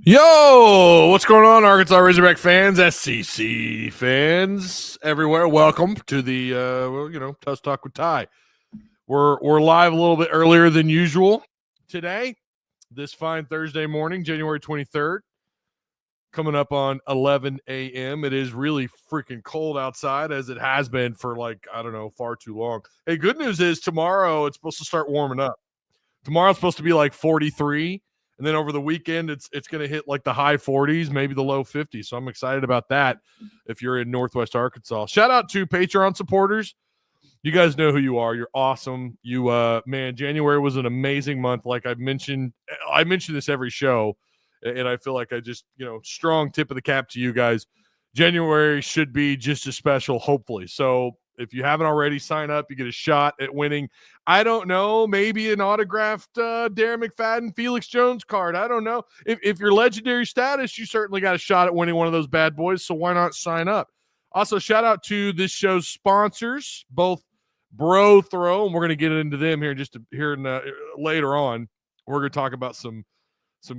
Yo, what's going on, Arkansas Razorback fans, SEC fans everywhere? Welcome to the Tusk Talk with Ty. We're live a little bit earlier than usual today, this fine Thursday morning, January 23rd, coming up on 11 a.m. It is really freaking cold outside, as it has been for far too long. Hey, good news is tomorrow it's supposed to start warming up. Tomorrow's supposed to be like 43. And then over the weekend, it's going to hit like the high 40s, maybe the low 50s. So I'm excited about that if you're in Northwest Arkansas. Shout out to Patreon supporters. You guys know who you are. You're awesome. January was an amazing month. Like I mentioned this every show, and I feel like I just, strong tip of the cap to you guys. January should be just as special, hopefully. So if you haven't already, sign up. You get a shot at winning, I don't know, maybe an autographed Darren McFadden, Felix Jones card. I don't know. If you're legendary status, you certainly got a shot at winning one of those bad boys, so why not sign up? Also, shout out to this show's sponsors, both BroThrow, and we're going to get into them later on. We're going to talk about some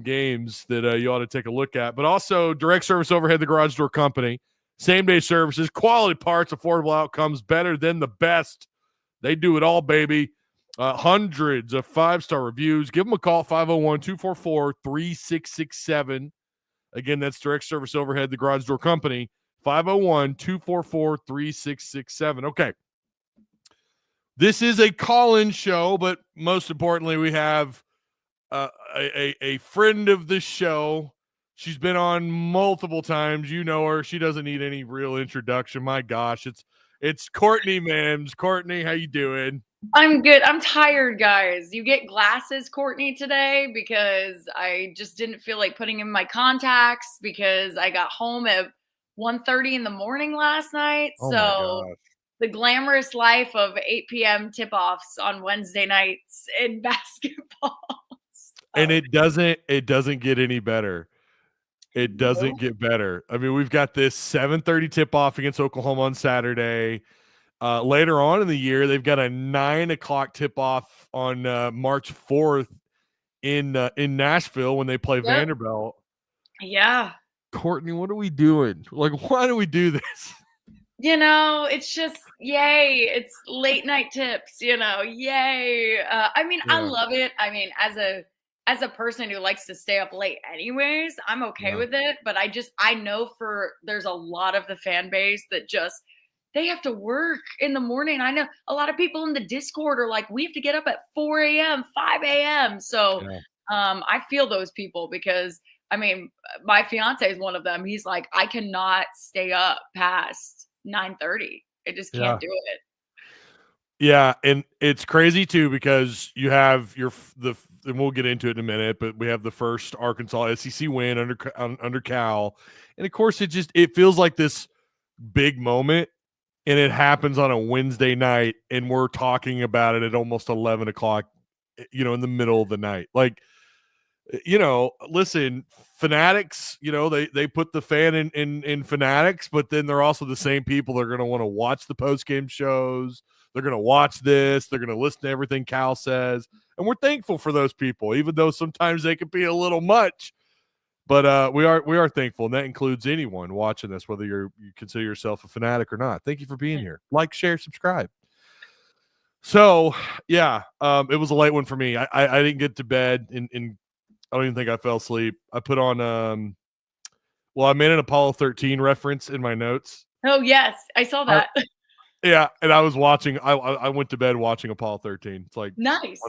games that you ought to take a look at, but also Direct Service Overhead, the Garage Door Company. Same-day services, quality parts, affordable outcomes, better than the best. They do it all, baby. Hundreds of five-star reviews. Give them a call, 501-244-3667. Again, that's Direct Service Overhead, the Garage Door Company, 501-244-3667. Okay. This is a call-in show, but most importantly, we have a friend of the show. She's been on multiple times. You know her. She doesn't need any real introduction. My gosh, it's Courtney Mims. Courtney, how you doing? I'm good. I'm tired, guys. You get glasses, Courtney, today because I just didn't feel like putting in my contacts because I got home at 1:30 in the morning last night. Oh so the glamorous life of 8 p.m. tip-offs on Wednesday nights in basketball. And it doesn't get any better. It doesn't get better. I mean, we've got this 7:30 tip-off against Oklahoma on Saturday. Later on in the year, they've got a 9 o'clock tip-off on March 4th in Nashville when they play Vanderbilt. Yeah. Courtney, what are we doing? Like, why do we do this? It's just, yay. It's late night tips, yay. I love it. I mean, as a person who likes to stay up late anyways, I'm okay with it. But I know there's a lot of the fan base that they have to work in the morning. I know a lot of people in the Discord are like, we have to get up at 4 a.m., 5 a.m. So I feel those people because, I mean, my fiance is one of them. He's like, I cannot stay up past 9:30. I just can't do it. Yeah, and it's crazy too because you have and we'll get into it in a minute, but we have the first Arkansas SEC win under Cal, and of course it feels like this big moment, and it happens on a Wednesday night, and we're talking about it at almost 11 o'clock, in the middle of the night. Like, listen, fanatics, they put the fan in fanatics, but then they're also the same people that are going to want to watch the post-game shows. They're going to watch this. They're going to listen to everything Cal says. And we're thankful for those people, even though sometimes they can be a little much. But we are thankful, and that includes anyone watching this, whether you consider yourself a fanatic or not. Thank you for being here. Like, share, subscribe. So, yeah, it was a late one for me. I didn't get to bed, and I don't even think I fell asleep. I put on I made an Apollo 13 reference in my notes. Oh, yes. I saw that. Yeah, and I was watching. I went to bed watching Apollo 13. It's like nice.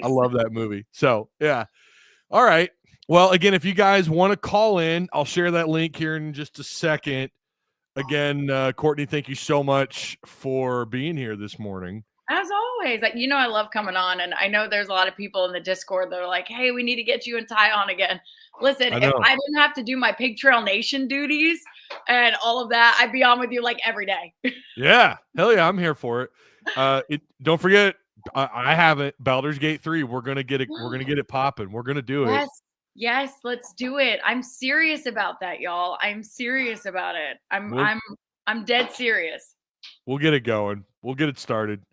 I love that movie. So yeah, all right. Well, again, if you guys want to call in, I'll share that link here in just a second. Again, Courtney, thank you so much for being here this morning. As always, I love coming on, and I know there's a lot of people in the Discord that are like, "Hey, we need to get you and Ty on again." Listen, if I didn't have to do my Pig Trail Nation duties and all of that, I'd be on with you like every day. Yeah, hell yeah, I'm here for it. Don't forget, I have it. Baldur's Gate 3. We're gonna get it. We're gonna get it popping. We're gonna do it. Yes, let's do it. I'm serious about that, y'all. I'm serious about it. I'm dead serious. We'll get it going. We'll get it started.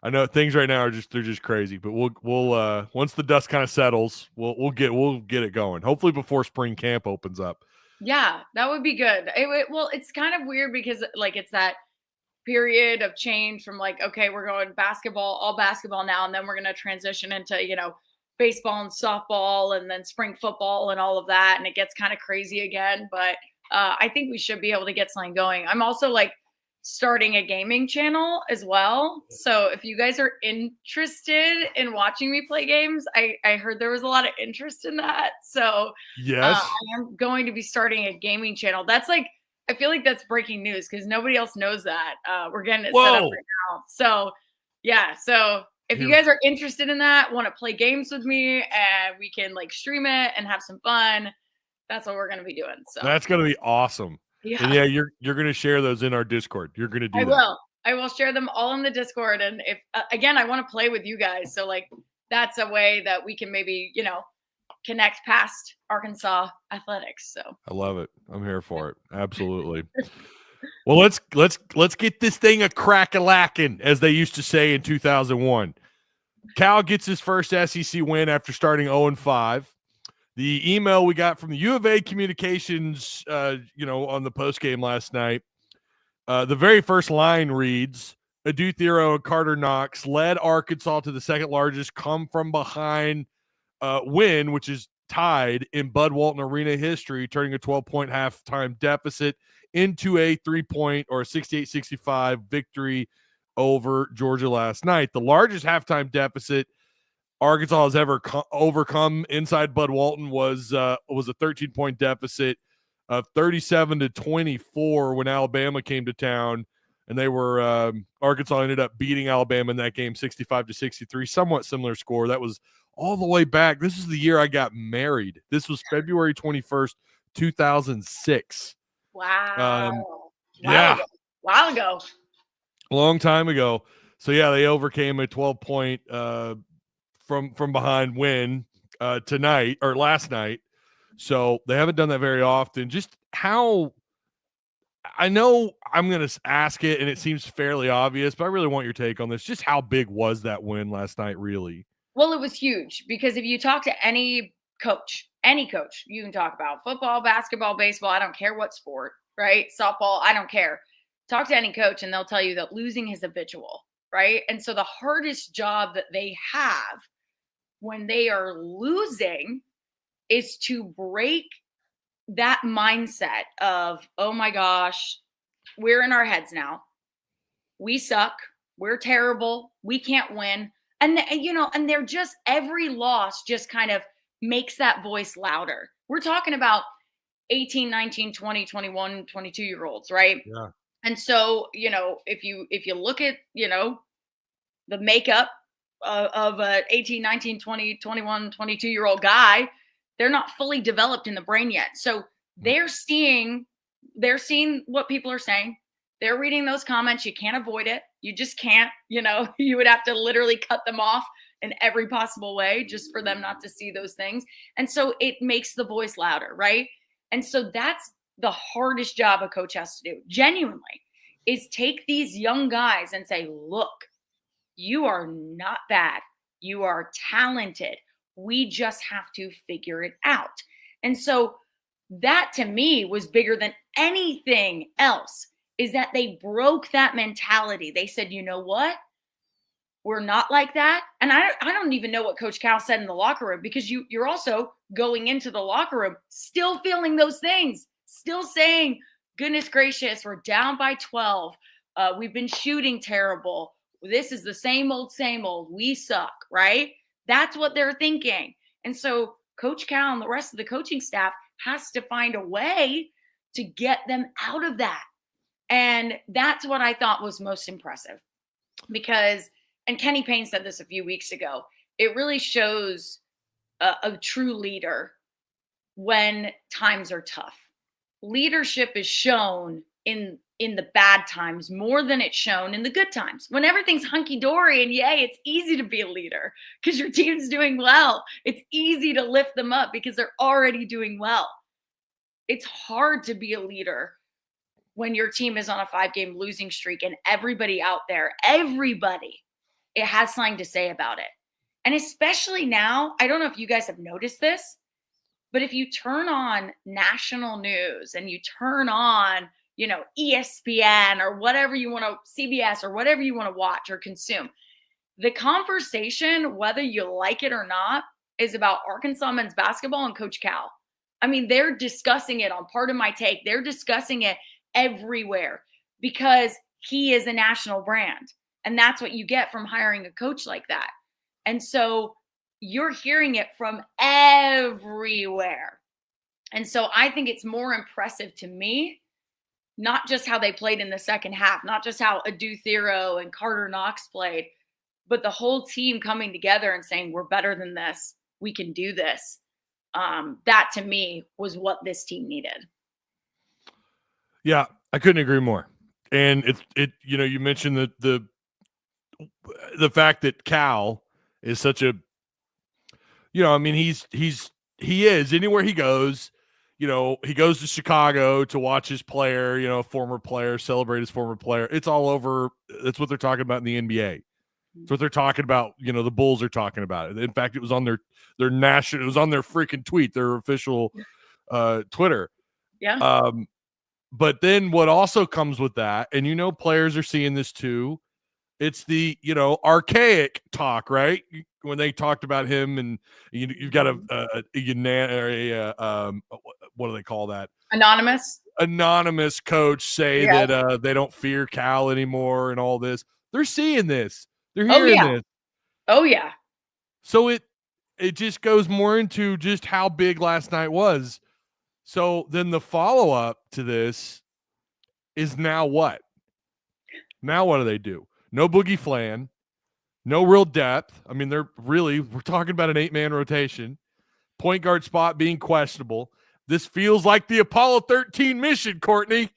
I know things right now they're just crazy, but we'll once the dust kind of settles, we'll get it going. Hopefully before spring camp opens up. Yeah, that would be good. Well, it's kind of weird because like it's that period of change from like, okay, we're going all basketball now, and then we're going to transition into, baseball and softball and then spring football and all of that. And it gets kind of crazy again. But I think we should be able to get something going. I'm also like starting a gaming channel as well. So if you guys are interested in watching me play games, I heard there was a lot of interest in that. So yes, I am going to be starting a gaming channel. That's like, I feel like that's breaking news because nobody else knows that. We're getting it set up right now. So yeah. So if you guys are interested in that, want to play games with me and we can like stream it and have some fun, that's what we're going to be doing. So that's going to be awesome. Yeah. And yeah, you're going to share those in our Discord. You're going to do that. I will share them all in the Discord. And if, again, I want to play with you guys. So like, that's a way that we can maybe, connect past Arkansas athletics. So I love it. I'm here for it. Absolutely. Well, let's get this thing a crack-a-lackin', as they used to say in 2001. Cal gets his first SEC win after starting 0-5. The email we got from the U of A communications, on the postgame last night, the very first line reads, Adu Thero and Carter Knox led Arkansas to the second largest come from behind win, which is tied in Bud Walton Arena history, turning a 12-point halftime deficit into a 3-point or 68-65 victory over Georgia last night. The largest halftime deficit Arkansas has ever overcome inside Bud Walton was a 13-point deficit of 37-24 when Alabama came to town, and they were Arkansas ended up beating Alabama in that game 65-63, somewhat similar score. That was all the way back. This is the year I got married. This was February 21st, 2006. Wow. Yeah. While ago. A long time ago. So yeah, they overcame a 12-point from behind win tonight or last night. So they haven't done that very often. Just how I know I'm going to ask it, and it seems fairly obvious, but I really want your take on this. Just how big was that win last night, really? Well, it was huge because if you talk to any coach you can talk about football, basketball, baseball, I don't care what sport, right? Softball, I don't care. Talk to any coach and they'll tell you that losing is habitual, right? And so the hardest job that they have when they are losing is to break that mindset of, oh my gosh, we're in our heads now. We suck. We're terrible. We can't win. And they're just, every loss just kind of makes that voice louder. We're talking about 18, 19, 20, 21, 22-year-olds, right? Yeah. And so, if you look at, the makeup of a 18, 19, 20, 21, 22-year-old guy, they're not fully developed in the brain yet. So they're seeing what people are saying. They're reading those comments. You can't avoid it. You just can't, you would have to literally cut them off in every possible way just for them not to see those things. And so it makes the voice louder, right? And so that's the hardest job a coach has to do, genuinely, is take these young guys and say, look, you are not bad. You are talented. We just have to figure it out. And so that to me was bigger than anything else, is that they broke that mentality. They said, you know what? We're not like that. And I don't even know what Coach Cal said in the locker room, because you're also going into the locker room still feeling those things, still saying, goodness gracious, we're down by 12. We've been shooting terrible. This is the same old, we suck, right? That's what they're thinking. And so Coach Cal and the rest of the coaching staff has to find a way to get them out of that. And that's what I thought was most impressive, because, and Kenny Payne said this a few weeks ago, it really shows a true leader when times are tough. Leadership is shown in the bad times more than it's shown in the good times. When everything's hunky-dory and yay, it's easy to be a leader because your team's doing well. It's easy to lift them up because they're already doing well. It's hard to be a leader when your team is on a 5-game losing streak and everybody out there, everybody it has something to say about it. And especially now, I don't know if you guys have noticed this, but if you turn on national news and you turn on, ESPN or whatever you want to, CBS or whatever you want to watch or consume, the conversation, whether you like it or not, is about Arkansas men's basketball and Coach Cal. I mean, they're discussing it on Part of My Take. They're discussing it everywhere because he is a national brand. And that's what you get from hiring a coach like that. And so you're hearing it from everywhere. And so I think it's more impressive to me, not just how they played in the second half, not just how Adu Thero and Carter Knox played, but the whole team coming together and saying, we're better than this. We can do this. That to me was what this team needed. Yeah, I couldn't agree more. And you mentioned the fact that Cal is such a, he is anywhere he goes, he goes to Chicago to watch his player, former player, celebrate his former player. It's all over. That's what they're talking about in the NBA. That's what they're talking about. The Bulls are talking about it. In fact, it was on their national, it was on their freaking tweet, their official Twitter. Yeah. But then what also comes with that, and players are seeing this too, it's the archaic talk, right? When they talked about him, and you've got what do they call that? Anonymous coach say that they don't fear Cal anymore and all this. They're seeing this. They're hearing this. Oh yeah. So it just goes more into just how big last night was. So then the follow-up to this is now what? Now what do they do? No Boogie Flan, no real depth. I mean, we're talking about an 8-man rotation. Point guard spot being questionable. This feels like the Apollo 13 mission, Courtney.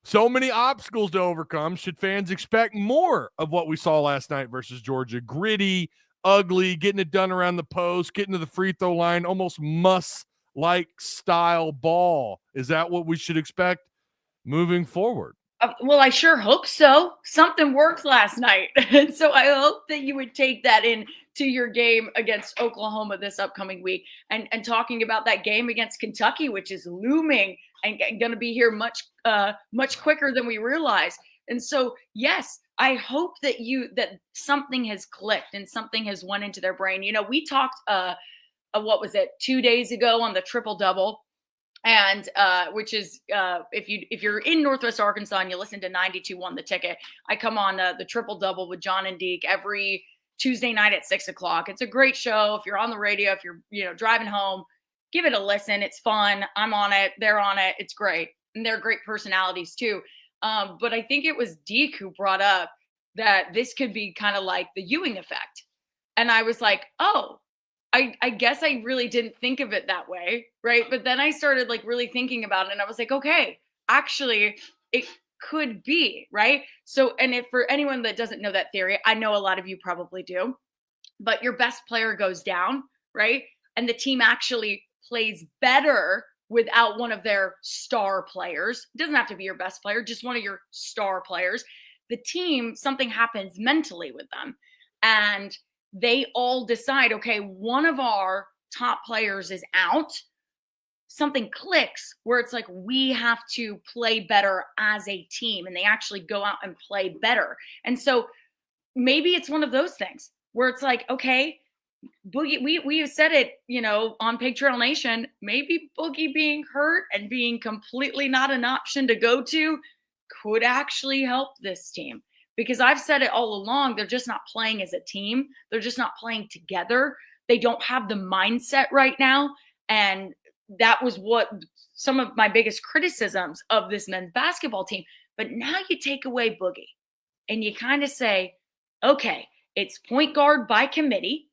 So many obstacles to overcome. Should fans expect more of what we saw last night versus Georgia? Gritty, ugly, getting it done around the post, getting to the free throw line, almost must-like style ball. Is that what we should expect moving forward? Well, I sure hope so. Something worked last night. And so I hope that you would take that into your game against Oklahoma this upcoming week and talking about that game against Kentucky, which is looming and going to be here much quicker than we realize. And so, yes, I hope that something has clicked and something has went into their brain. We talked, 2 days ago on the triple-double. And which is if you're in Northwest Arkansas and you listen to 92.1 The Ticket, I come on the Triple Double with John and Deke every Tuesday night at 6:00. It's a great show. If you're on the radio, if you're driving home, give it a listen. It's fun. I'm on it. They're on it. It's great, and they're great personalities too. But I think it was Deke who brought up that this could be kind of like the Ewing effect, and I was like, oh. I guess I really didn't think of it that way, right? But then I started really thinking about it, and I was like, okay, actually, it could be, right? So, and if for anyone that doesn't know that theory, I know a lot of you probably do, but your best player goes down, right? And the team actually plays better without one of their star players. It doesn't have to be your best player, just one of your star players. The team, something happens mentally with them. And they all decide, okay, one of our top players is out. Something clicks where it's like, we have to play better as a team. And they actually go out and play better. And so maybe it's one of those things where it's like, okay, Boogie, we have said it, on Pig Trail Nation, maybe Boogie being hurt and being completely not an option to go to could actually help this team. Because I've said it all along, they're just not playing as a team. They're just not playing together. They don't have the mindset right now. And that was what some of my biggest criticisms of this men's basketball team. But now you take away Boogie and you kind of say, okay, it's point guard by committee.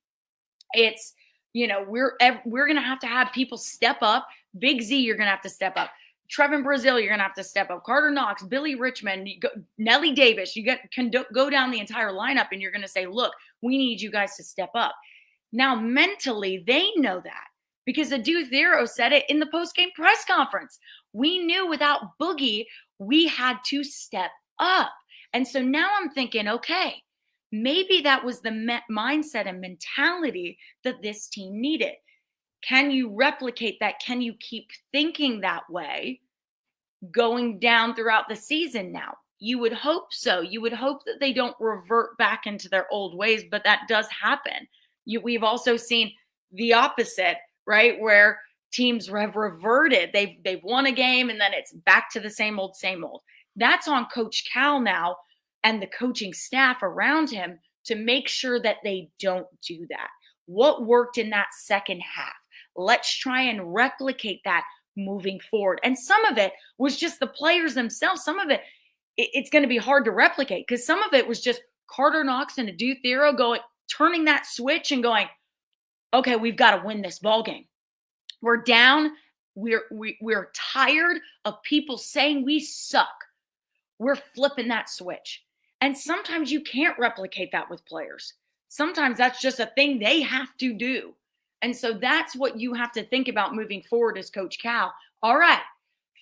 It's, we're going to have people step up. Big Z, you're going to have to step up. Trevin Brazile, you're going to have to step up. Carter Knox, Billy Richmond, Nellie Davis, can go down the entire lineup, and you're going to say, look, we need you guys to step up. Now, mentally, they know that because Adu Thero said it in the post-game press conference. We knew without Boogie, we had to step up. And so now I'm thinking, okay, maybe that was the mindset and mentality that this team needed. Can you replicate that? Can you keep thinking that way going down throughout the season now? You would hope so. You would hope that they don't revert back into their old ways, but that does happen. We've also seen the opposite, right? Where teams have reverted. They've won a game and then it's back to the same old, same old. That's on Coach Cal now and the coaching staff around him to make sure that they don't do that. What worked in that second half? Let's try and replicate that moving forward. And some of it was just the players themselves. Some of it's going to be hard to replicate because some of it was just Carter Knox and Adu Thero turning that switch and going, okay, we've got to win this ball game. We're down. We're tired of people saying we suck. We're flipping that switch. And sometimes you can't replicate that with players. Sometimes that's just a thing they have to do. And so that's what you have to think about moving forward as Coach Cal. All right,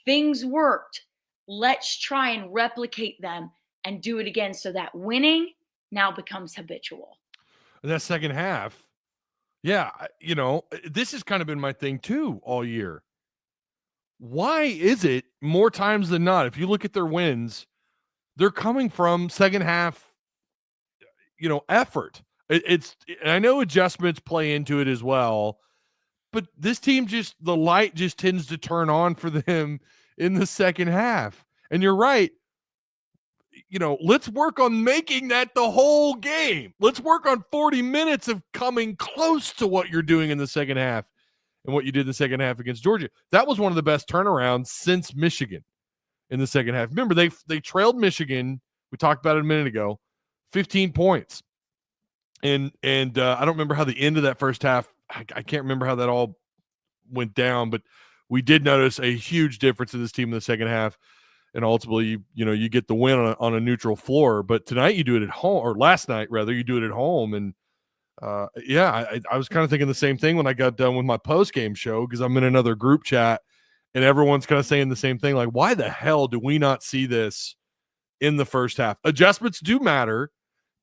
things worked. Let's try and replicate them and do it again so that winning now becomes habitual. And that second half, yeah, this has kind of been my thing too all year. Why is it more times than not, if you look at their wins, they're coming from second half, effort. I know adjustments play into it as well, but this team the light just tends to turn on for them in the second half. And you're right. Let's work on making that the whole game. Let's work on 40 minutes of coming close to what you're doing in the second half and what you did in the second half against Georgia. That was one of the best turnarounds since Michigan in the second half. Remember, they trailed Michigan. We talked about it a minute ago, 15 points. And I don't remember how the end of that first half, I can't remember how that all went down, but we did notice a huge difference in this team in the second half. And ultimately, you get the win on a neutral floor. But tonight you do it at home, or last night rather, you do it at home. And I was kind of thinking the same thing when I got done with my post-game show, because I'm in another group chat and everyone's kind of saying the same thing. Like, why the hell do we not see this in the first half? Adjustments do matter.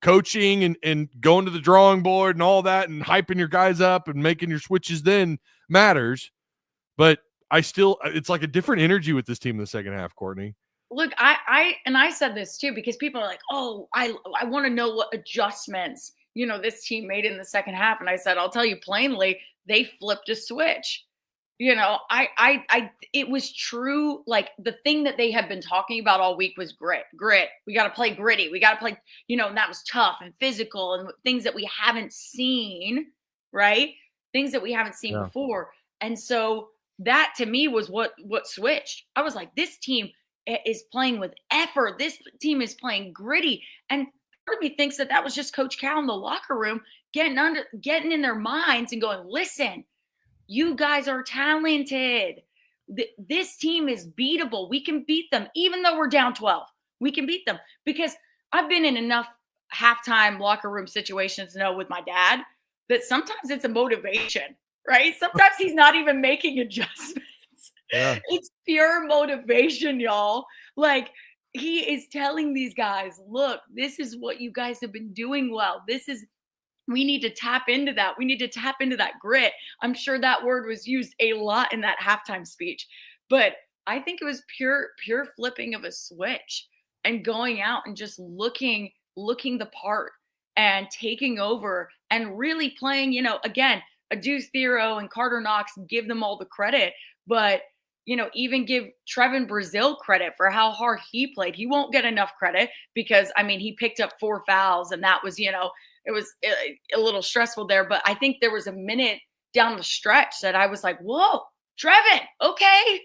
Coaching and going to the drawing board and all that and hyping your guys up and making your switches then matters. But it's like a different energy with this team in the second half, Courtney. Look, I said this too, because people are like, oh, I want to know what adjustments, this team made in the second half. And I said, I'll tell you plainly, they flipped a switch. It was true. Like, the thing that they had been talking about all week was grit. We got to play gritty. We got to play, and that was tough and physical and things that we haven't seen, right? Things that we haven't seen before. And so that to me was what switched. I was like, this team is playing with effort. This team is playing gritty. And part of me thinks that was just Coach Cal in the locker room getting in their minds and going, listen, you guys are talented. This team is beatable. We can beat them. Even though we're down 12, we can beat them. Because I've been in enough halftime locker room situations to know with my dad that sometimes it's a motivation, right? Sometimes he's not even making adjustments. Yeah. It's pure motivation, y'all. Like, he is telling these guys, look, this is what you guys have been doing well. We need to tap into that. We need to tap into that grit. I'm sure that word was used a lot in that halftime speech, but I think it was pure flipping of a switch and going out and just looking the part and taking over and really playing, again, Adu Thero and Carter Knox, give them all the credit, but even give Trevin Brazile credit for how hard he played. He won't get enough credit because, he picked up 4 fouls and that was, it was a little stressful there, but I think there was a minute down the stretch that I was like, whoa, Trevin, okay.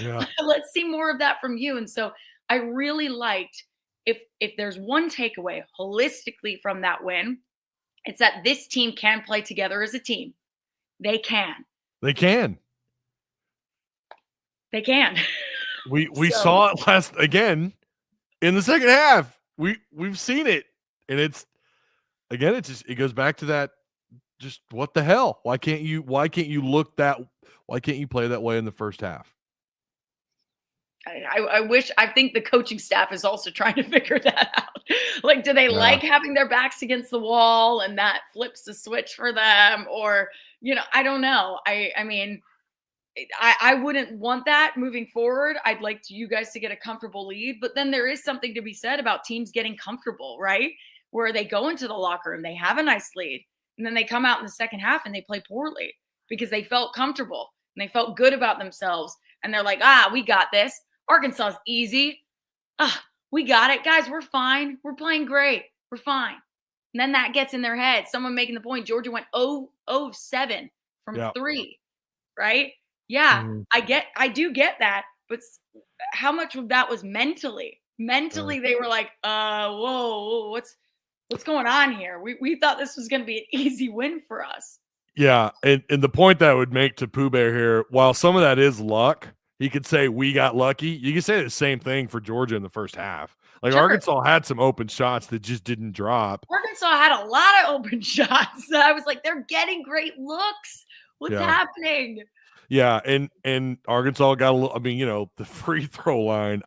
Yeah. Let's see more of that from you. And so I really liked, if there's one takeaway holistically from that win, it's that this team can play together as a team. They can. They can. We saw it again in the second half. We've seen it, and it goes back to that, just what the hell? Why can't you play that way in the first half? I think the coaching staff is also trying to figure that out. Like, do they like having their backs against the wall and that flips the switch for them? Or, I don't know. I mean, I wouldn't want that moving forward. I'd like you guys to get a comfortable lead, but then there is something to be said about teams getting comfortable, right? Where they go into the locker room, they have a nice lead, and then they come out in the second half and they play poorly because they felt comfortable and they felt good about themselves. And they're like, we got this. Arkansas is easy. We got it. Guys, we're fine. We're playing great. We're fine. And then that gets in their head. Someone making the point, Georgia went 0-7 from 3, right? Yeah, I do get that, but how much of that was mentally? Mentally, they were like, whoa, what's going on here? We thought this was going to be an easy win for us. Yeah, and the point that I would make to Pooh Bear here, while some of that is luck, he could say we got lucky. You can say the same thing for Georgia in the first half. Like, sure. Arkansas had some open shots that just didn't drop. Arkansas had a lot of open shots. I was like, they're getting great looks. What's happening? Yeah, and Arkansas got a little. I mean, the free throw line.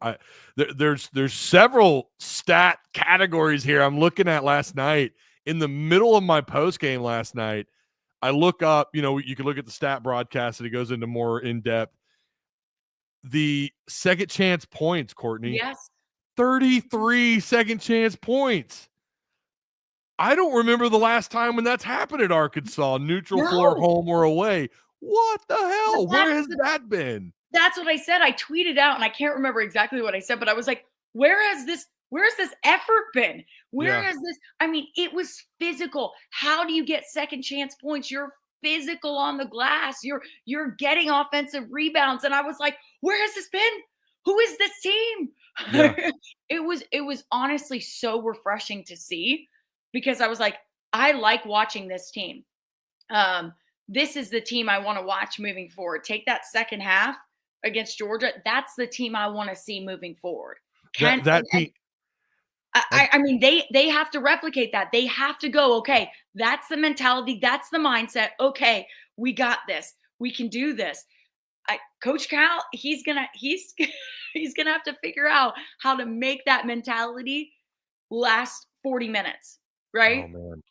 There's several stat categories here. I'm looking at last night in the middle of my post game last night. I look up. You can look at the stat broadcast and it goes into more in depth. The second chance points, Courtney. Yes. 33 second chance points. I don't remember the last time when that's happened at Arkansas, neutral floor, home or away. What the hell? Where has that been? That's what I said. I tweeted out, and I can't remember exactly what I said, but I was like, where's this effort been? Where is this? I mean, it was physical. How do you get second chance points? You're physical on the glass. You're getting offensive rebounds. And I was like, where has this been? Who is this team? Yeah. It was honestly so refreshing to see, because I was like, I like watching this team. This is the team I want to watch moving forward. Take that second half against Georgia. That's the team I want to see moving forward. I mean, they have to replicate that. They have to go, okay, that's the mentality. That's the mindset. Okay, we got this. We can do this. Coach Cal, he's gonna have to figure out how to make that mentality last 40 minutes, right? Oh man.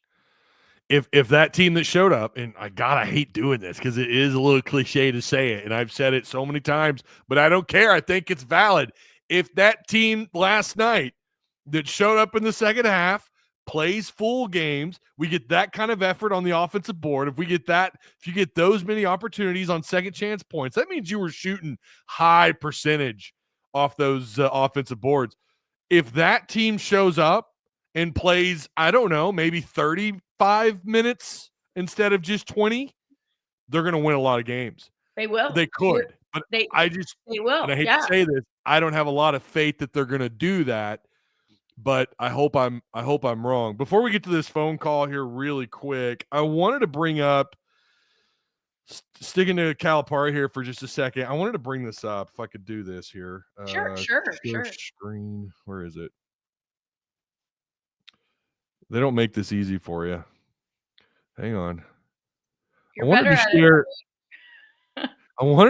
If that team that showed up, and I hate doing this because it is a little cliche to say it, and I've said it so many times, but I don't care. I think it's valid. If that team last night that showed up in the second half plays full games, we get that kind of effort on the offensive board. If you get those many opportunities on second chance points, that means you were shooting high percentage off those offensive boards. If that team shows up and plays, I don't know, maybe 35 minutes instead of just 20, they're going to win a lot of games. They will. They could. But they will. And I hate to say this, I don't have a lot of faith that they're going to do that, but I hope I'm wrong. Before we get to this phone call here really quick, I wanted to bring up, sticking to Calipari here for just a second, I wanted to bring this up if I could do this here. Sure. Screen, where is it? They don't make this easy for you. Hang on. I wanted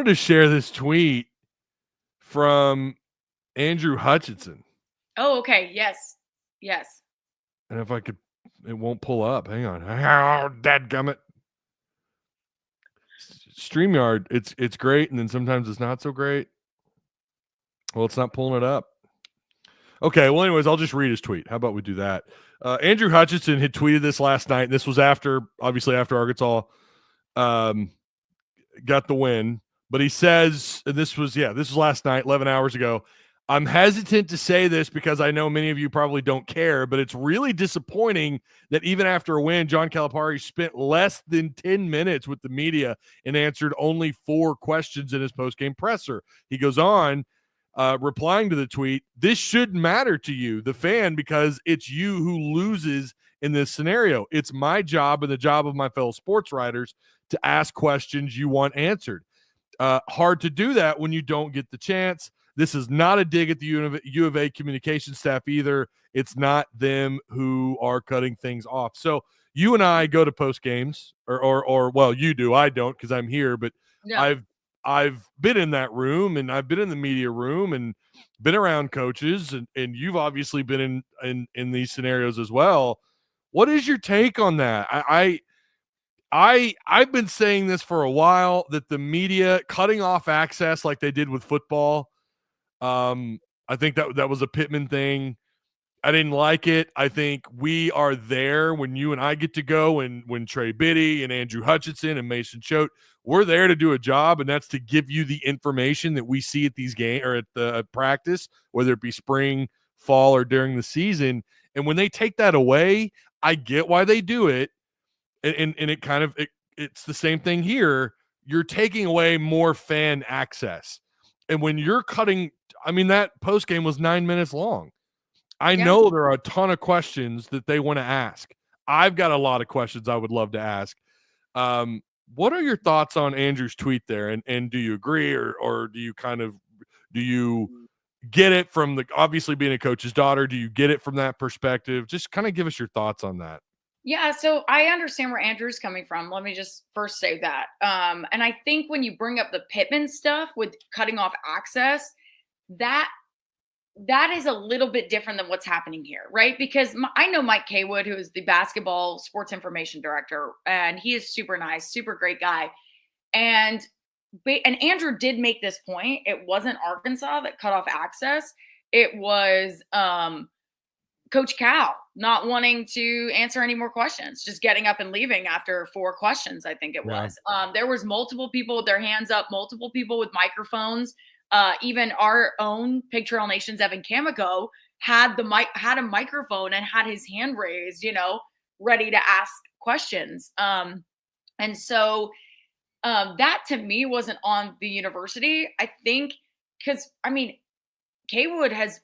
to share this tweet from Andrew Hutchinson. Oh, okay. Yes. And if I could, it won't pull up. Hang on. Oh, dadgummit. StreamYard, it's great, and then sometimes it's not so great. Well, it's not pulling it up. Okay, well, anyways, I'll just read his tweet. How about we do that? Andrew Hutchinson had tweeted this last night. This was after Arkansas got the win. But he says, and this was last night, 11 hours ago. I'm hesitant to say this because I know many of you probably don't care, but it's really disappointing that even after a win, John Calipari spent less than 10 minutes with the media and answered only 4 questions in his postgame presser. He goes on, replying to the tweet, this shouldn't matter to you, the fan, because it's you who loses in this scenario. It's my job and the job of my fellow sports writers to ask questions you want answered. Hard to do that when you don't get the chance. This is not a dig at the U of A communication staff either. It's not them who are cutting things off. So you and I go to post games, or well, you do. I don't because I'm here, but yeah. I've been in that room, and I've been in the media room, and been around coaches, and you've obviously been in these scenarios as well. What is your take on that? I've been saying this for a while, that the media cutting off access like they did with football. I think that was a Pittman thing. I didn't like it. I think we are there when you and I get to go, and when Trey Biddy and Andrew Hutchinson and Mason Choate, we're there to do a job, and that's to give you the information that we see at these games or at the practice, whether it be spring, fall, or during the season. And when they take that away, I get why they do it. And it kind of it's the same thing here. You're taking away more fan access. And when you're cutting, I mean, that post game was 9 minutes long. I know there are a ton of questions that they want to ask. I've got a lot of questions I would love to ask. What are your thoughts on Andrew's tweet there? And do you agree, or do you get it from the, obviously being a coach's daughter, do you get it from that perspective? Just kind of give us your thoughts on that. Yeah, so I understand where Andrew's coming from. Let me just first say that. And I think when you bring up the Pittman stuff with cutting off access, that is a little bit different than what's happening here, right? Because I know Mike Kaywood, who is the basketball sports information director, and he is super nice, super great guy. And Andrew did make this point. It wasn't Arkansas that cut off access. It was Coach Cal not wanting to answer any more questions, just getting up and leaving after 4 questions, I think it was. There was multiple people with their hands up, multiple people with microphones. Even our own Pig Trail Nation's Evan Camico had a microphone and had his hand raised, ready to ask questions. And so that to me wasn't on the university. I think because, Kaywood has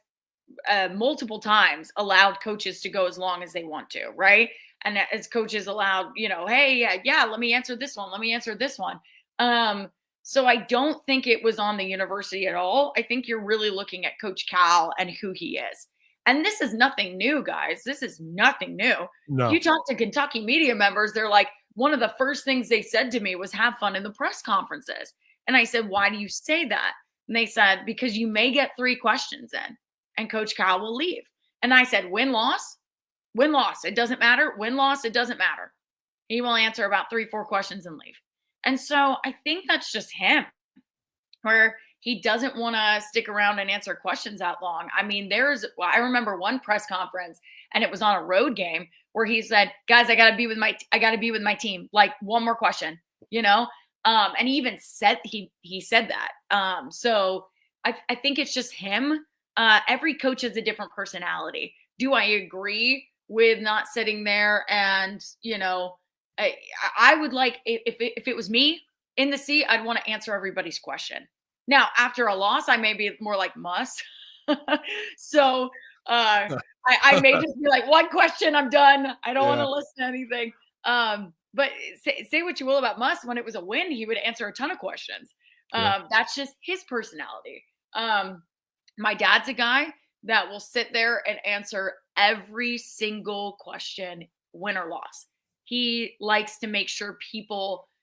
multiple times allowed coaches to go as long as they want to, right? And as coaches allowed, hey, yeah, let me answer this one. Let me answer this one. So I don't think it was on the university at all. I think you're really looking at Coach Cal and who he is. And this is nothing new, guys. This is nothing new. No. You talk to Kentucky media members, they're like, one of the first things they said to me was have fun in the press conferences. And I said, why do you say that? And they said, because you may get 3 questions in and Coach Cal will leave. And I said, win, loss, it doesn't matter. Win, loss, it doesn't matter. He will answer about 3-4 questions and leave. And so I think that's just him, where he doesn't want to stick around and answer questions that long. I remember one press conference, and it was on a road game, where he said, guys, I got to be with my team. Like, one more question, and he even said, he said that. So I think it's just him. Every coach has a different personality. Do I agree with not sitting there and, I would like, if it was me in the seat, I'd want to answer everybody's question. Now, after a loss, I may be more like Muss. So I may just be like, 1 question, I'm done. I don't want to listen to anything. But say what you will about Muss. When it was a win, he would answer a ton of questions. That's just his personality. My dad's a guy that will sit there and answer every single question, win or loss. He likes to make sure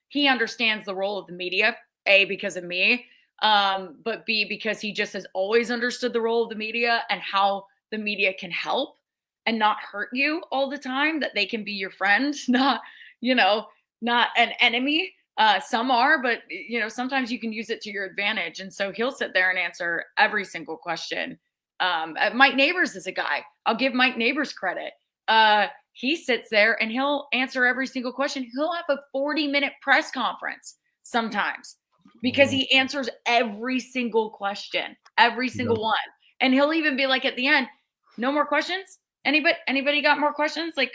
he understands the role of the media, A, because of me, but B, because he just has always understood the role of the media and how the media can help and not hurt you all the time, that they can be your friend, not an enemy. Some are, but sometimes you can use it to your advantage. And so he'll sit there and answer every single question. Mike Neighbors is a guy. I'll give Mike Neighbors credit. He sits there and he'll answer every single question. He'll have a 40-minute press conference sometimes because he answers every single question, every single one. And he'll even be like at the end, no more questions? Anybody got more questions? Like,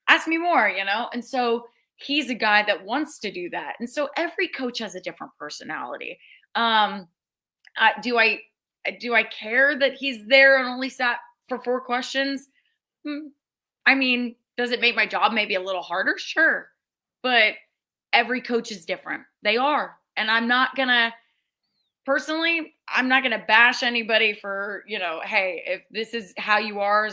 ask me more, And so he's a guy that wants to do that. And so every coach has a different personality. Do I care that he's there and only sat for 4 questions? Does it make my job maybe a little harder? Sure. But every coach is different. They are. And I'm not going to bash anybody for, hey, if this is how you are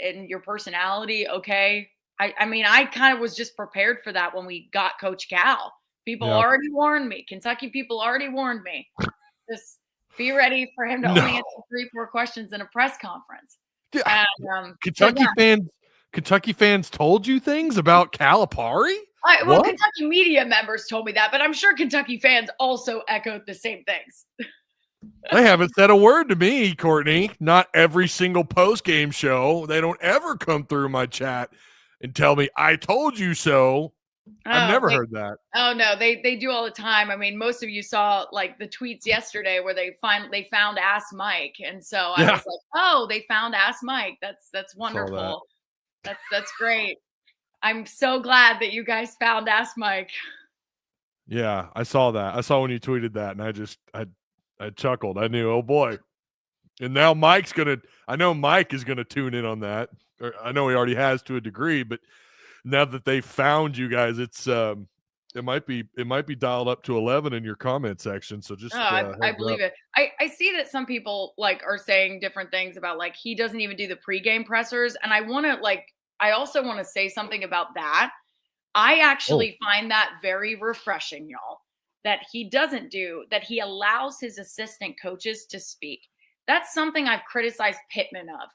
in your personality, okay. I kind of was just prepared for that when we got Coach Cal, People already warned me. Kentucky people already warned me. Just be ready for him to only answer 3-4 questions in a press conference. Yeah. And, Kentucky fans told you things about Calipari? Well, Kentucky media members told me that, but I'm sure Kentucky fans also echoed the same things. They haven't said a word to me, Courtney. Not every single post-game show. They don't ever come through my chat and tell me, I told you so. I've never heard that. Oh, no, they do all the time. I mean, most of you saw, like, the tweets yesterday where they found Ask Mike. And so I was like, oh, they found Ask Mike. That's wonderful. That's great. I'm so glad that you guys found Ask Mike. Yeah, I saw that. I saw when you tweeted that, and I chuckled. I knew, oh boy. And now I know Mike is gonna tune in on that. Or I know he already has to a degree, but now that they found you guys, it's it might be dialed up to 11 in your comment section. So just I believe it. I see that some people like are saying different things about like he doesn't even do the pregame pressers, and I also want to say something about that. I actually find that very refreshing, y'all, that he doesn't do, that he allows his assistant coaches to speak. That's something I've criticized Pittman of,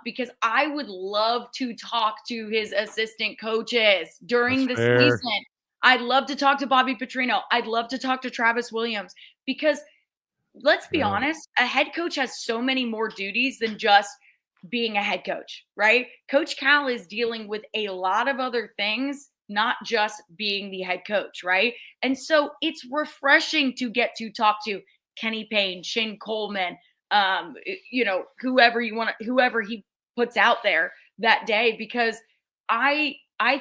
because I would love to talk to his assistant coaches during the season. I'd love to talk to Bobby Petrino. I'd love to talk to Travis Williams, because let's be honest, a head coach has so many more duties than just being a head coach, right? Coach Cal is dealing with a lot of other things, not just being the head coach, right? And so it's refreshing to get to talk to Kenny Payne, Shane Coleman, whoever he puts out there that day, because I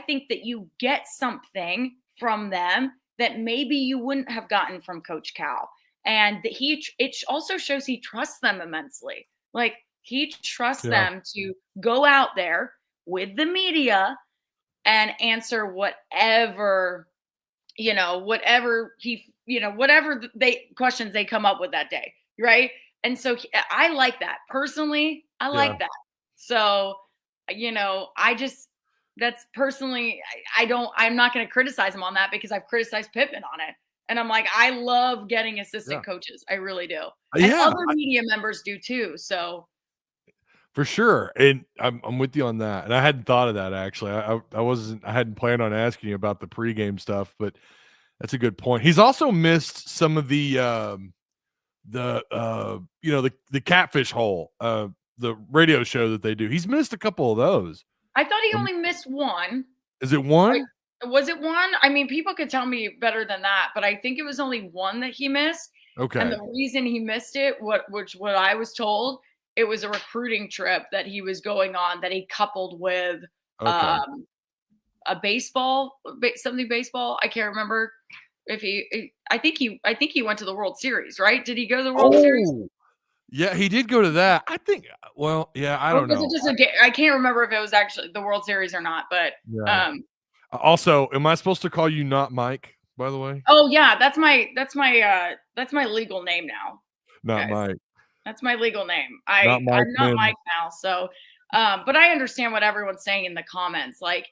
think that you get something from them that maybe you wouldn't have gotten from Coach Cal. And that it also shows he trusts them immensely. Like, he trusts them to go out there with the media and answer whatever questions they come up with that day, right? And so I like that. Personally, I like that. So, that's personally, I'm not going to criticize him on that, because I've criticized Pittman on it. And I'm like, I love getting assistant coaches. I really do. And other media members do too. So. For sure. And I'm with you on that. And I hadn't thought of that, actually. I hadn't planned on asking you about the pregame stuff, but that's a good point. He's also missed some of the Catfish Hole, the radio show that they do. He's missed a couple of those. I thought he only missed one. Is it one? Was it one? I mean, people could tell me better than that, but I think it was only one that he missed. Okay. And the reason he missed it, what I was told, it was a recruiting trip that he was going on that he coupled with a baseball. I can't remember I think he went to the World Series, right? Did he go to the World Series? Yeah, he did go to that. I think. Well, yeah, I don't know. I can't remember if it was actually the World Series or not. But also, am I supposed to call you not Mike? By the way. Oh yeah, that's my legal name now. Not Mike. That's my legal name. I'm not Mike now. So, but I understand what everyone's saying in the comments. Like,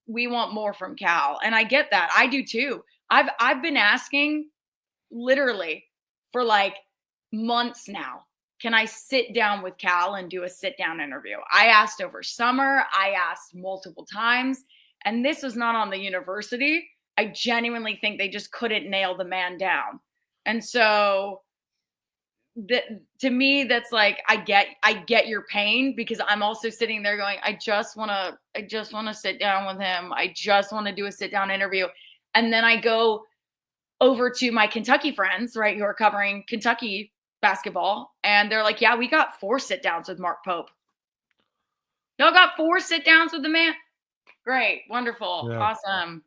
we want more from Cal, and I get that. I do too. I've been asking literally for like months now. Can I sit down with Cal and do a sit down interview? I asked over summer. I asked multiple times, and this was not on the university. I genuinely think they just couldn't nail the man down. And so to me, that's like, I get your pain, because I'm also sitting there going, I just want to sit down with him. I just want to do a sit down interview. And then I go over to my Kentucky friends, right, who are covering Kentucky basketball. And they're like, yeah, we got 4 sit downs with Mark Pope. Y'all got 4 sit downs with the man? Great. Wonderful. Yeah. Awesome.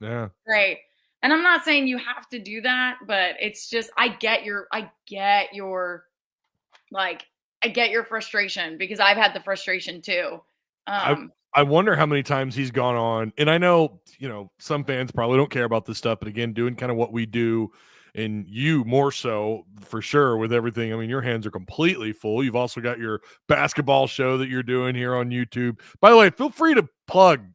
Yeah. Great. And I'm not saying you have to do that, but it's just, I get your frustration, because I've had the frustration too. I wonder how many times he's gone on, and I know, some fans probably don't care about this stuff, but again, doing kind of what we do, and you more so for sure with everything. I mean, your hands are completely full. You've also got your basketball show that you're doing here on YouTube. By the way, feel free to plug.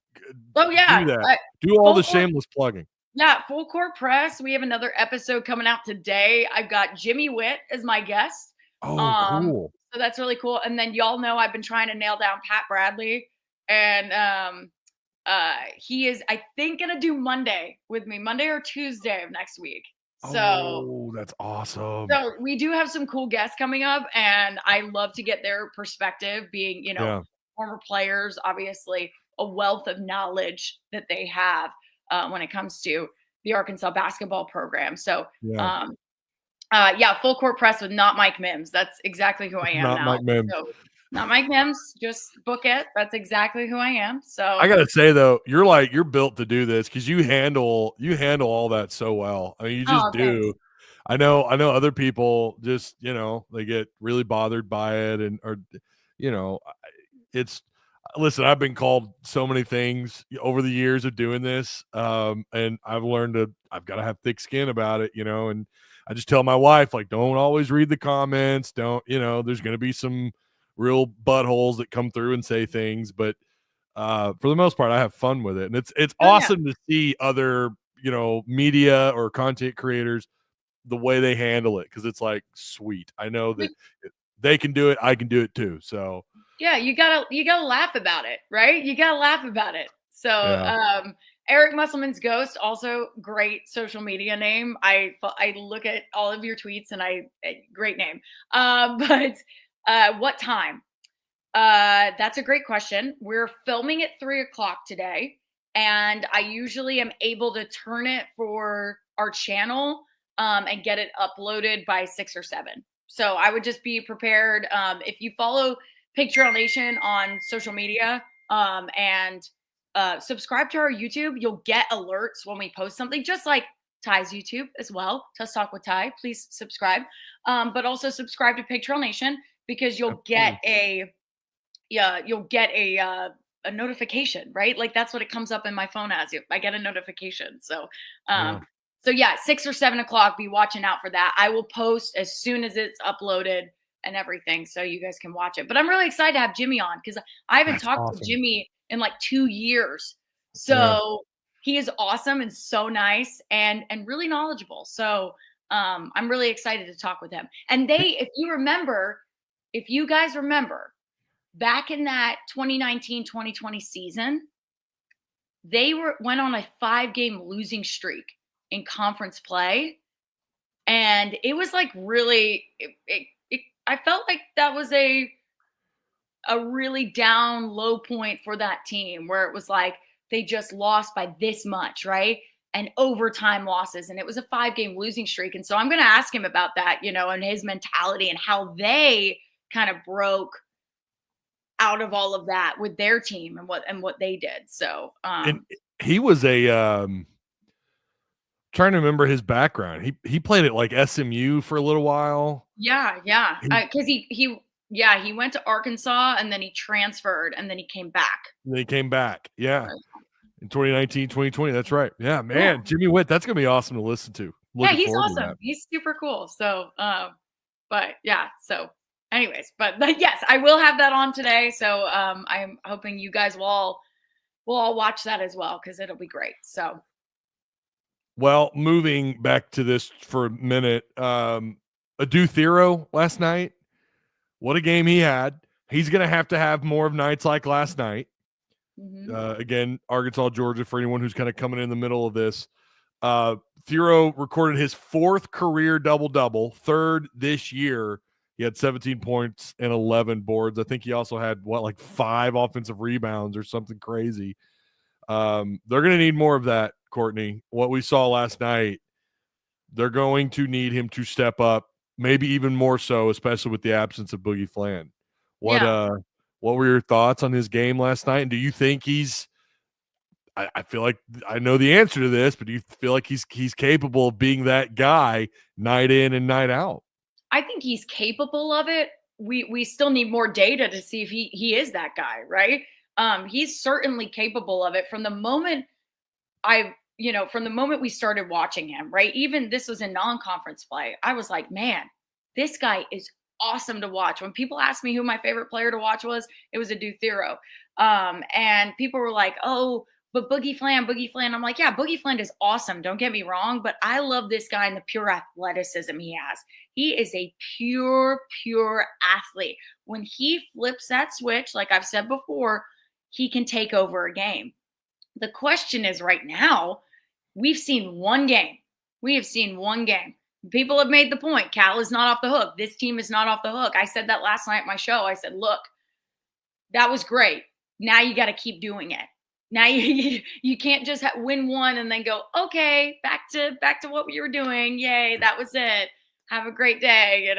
Oh yeah. Do that. Do all the shameless plugging. Yeah, full court press. We have another episode coming out today. I've got Jimmy Witt as my guest. Oh, cool. So that's really cool. And then y'all know I've been trying to nail down Pat Bradley. And he is, I think, gonna do Monday with me, Monday or Tuesday of next week. Oh, that's awesome. So we do have some cool guests coming up, and I love to get their perspective, being, Yeah. former players, obviously a wealth of knowledge that they have when it comes to the Arkansas basketball program. So, Yeah. full court press with not Mike Mims. That's exactly who I am Not now. Mike Mims. So, not Mike Mims, just book it. That's exactly who I am. So I gotta say though, you're built to do this because you handle all that so well. I mean, you just do. thanks. I know other people just, they get really bothered by it you know, it's listen, I've been called so many things over the years of doing this. And I've got to have thick skin about it, and I just tell my wife, like, don't always read the comments. Don't, there's going to be some real buttholes that come through and say things, but for the most part, I have fun with it. And it's awesome to see other, media or content creators, the way they handle it. Cause it's like, sweet. I know that they can do it. I can do it too. So yeah, you gotta laugh about it, right? You gotta laugh about it. So yeah. Eric Musselman's Ghost, also great social media name. I look at all of your tweets and great name. But what time? That's a great question. We're filming at 3:00 today, and I usually am able to turn it for our channel and get it uploaded by 6 or 7. So I would just be prepared. If you follow Pig Trail Nation on social media and subscribe to our YouTube, you'll get alerts when we post something, just like Ty's YouTube as well. Tusk Talk with Ty. Please subscribe. But also subscribe to Pig Trail Nation because you'll get a notification, right? Like that's what it comes up in my phone as. I get a notification. So, Yeah. 6 or 7 o'clock, be watching out for that. I will post as soon as it's uploaded and everything, so you guys can watch it. But I'm really excited to have Jimmy on because I haven't talked to Jimmy in like 2 years. So he is awesome and so nice and really knowledgeable. So I'm really excited to talk with him. And if you guys remember, back in that 2019-2020 season, they went on a 5-game losing streak in conference play. And it was like really, I felt like that was a really down low point for that team where it was like they just lost by this much, right? And overtime losses. And it was a 5-game losing streak. And so I'm going to ask him about that, and his mentality and how they kind of broke out of all of that with their team and what they did. So and he was trying to remember his background. He played at like SMU for a little while. Yeah. Because he went to Arkansas and then he transferred and then he came back. Yeah. In 2019, 2020. That's right. Yeah, man. Yeah. Jimmy Witt, that's gonna be awesome to listen to. He's awesome. He's super cool. So but yeah, so anyways, but yes, I will have that on today. So I'm hoping you guys will all watch that as well because it'll be great. So well, moving back to this for a minute, Adu Thero last night. What a game he had. He's going to have more of nights like last night. Mm-hmm. Again, Arkansas, Georgia, for anyone who's kind of coming in the middle of this. Thero recorded his 4th career double-double, 3rd this year. He had 17 points and 11 boards. I think he also had, 5 offensive rebounds or something crazy. They're going to need more of that, Courtney. What we saw last night, they're going to need him to step up, maybe even more so, especially with the absence of Boogie Flan. What were your thoughts on his game last night? And do you think I feel like I know the answer to this, but do you feel like he's capable of being that guy night in and night out? I think he's capable of it. We still need more data to see if he is that guy, right? He's certainly capable of it from the moment we started watching him, right? Even this was in non-conference play. I was like, man, this guy is awesome to watch. When people asked me who my favorite player to watch was, it was Adu Thero. And people were like, oh, but Boogie Flan, I'm like, yeah, Boogie Flan is awesome. Don't get me wrong, but I love this guy and the pure athleticism he has. He is a pure athlete. When he flips that switch, like I've said before, he can take over a game. The question is right now, we've seen one game. We have seen one game. People have made the point. Cal is not off the hook. This team is not off the hook. I said that last night at my show. I said, look, that was great. Now you got to keep doing it. Now you can't just win one and then go, okay, back to what we were doing. Yay, that was it. Have a great day.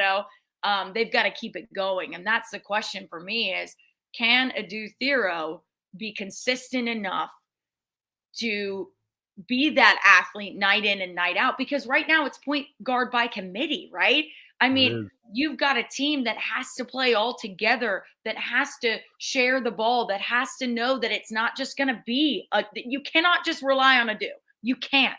They've got to keep it going. And that's the question for me is, can Adu Thero be consistent enough to be that athlete night in and night out? Because right now it's point guard by committee, right? I mean, you've got a team that has to play all together, that has to share the ball, that has to know that it's not just going to be you cannot just rely on Adu. You can't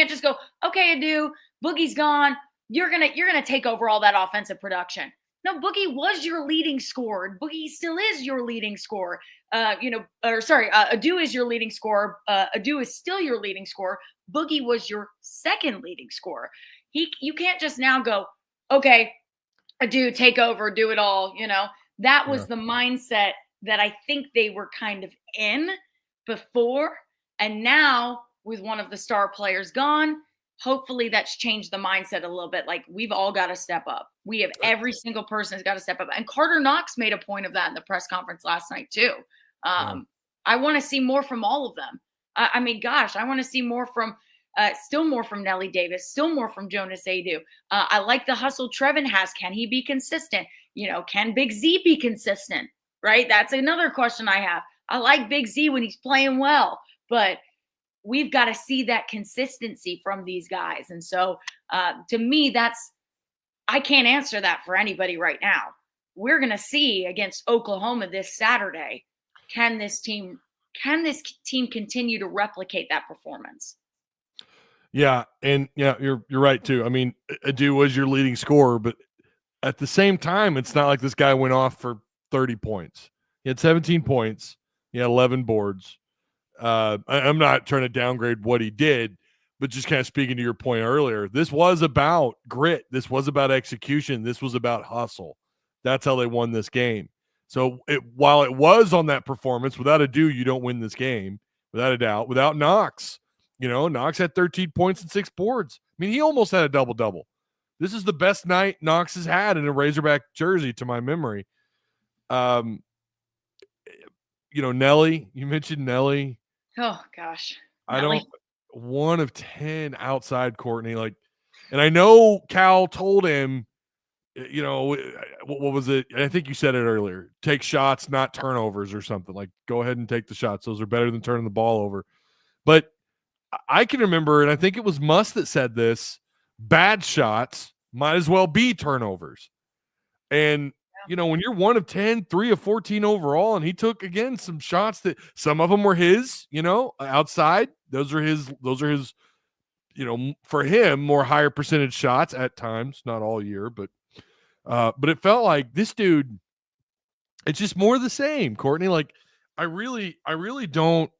just go, okay, Adu, Boogie's gone. You're going to take over all that offensive production. No, Boogie was your leading scorer. Boogie still is your leading scorer. Adu is your leading scorer. Adu is still your leading scorer. Boogie was your second leading scorer. You can't just now go, okay, Adu, take over, do it all. That was the mindset that I think they were kind of in before. And now with one of the star players gone, hopefully that's changed the mindset a little bit. Like, we've all got to step up. Every single person has got to step up. And Carter Knox made a point of that in the press conference last night too. I want to see more from all of them. I want to see more from still more from Nelly Davis, still more from Jonas Adu. I like the hustle Trevin has. Can he be consistent? Can Big Z be consistent? Right? That's another question I have. I like Big Z when he's playing well, but we've got to see that consistency from these guys. And so to me, I can't answer that for anybody right now. We're going to see against Oklahoma this Saturday. Can this team continue to replicate that performance? Yeah, and you're right too. I mean, Adu was your leading scorer, but at the same time, it's not like this guy went off for 30 points. He had 17 points. He had 11 boards. I'm not trying to downgrade what he did, but just kind of speaking to your point earlier, this was about grit. This was about execution. This was about hustle. That's how they won this game. So while it was on that performance, without Adu, you don't win this game, without a doubt. Without Knox, Knox had 13 points and 6 boards. I mean, he almost had a double-double. This is the best night Knox has had in a Razorback jersey to my memory. Nelly, you mentioned Nelly. Oh gosh. Nelly. 1 of 10 outside Courtney. And I know Cal told him, what was it? I think you said it earlier. Take shots, not turnovers or something. Like, go ahead and take the shots. Those are better than turning the ball over. But I can remember, and I think it was Muss that said this, bad shots might as well be turnovers. And, when you're 1 of 10, 3 of 14 overall, and he took, again, some shots that some of them were his, outside. Those are his, for him, more higher percentage shots at times, not all year, but it felt like this dude, it's just more of the same, Courtney. Like, I really don't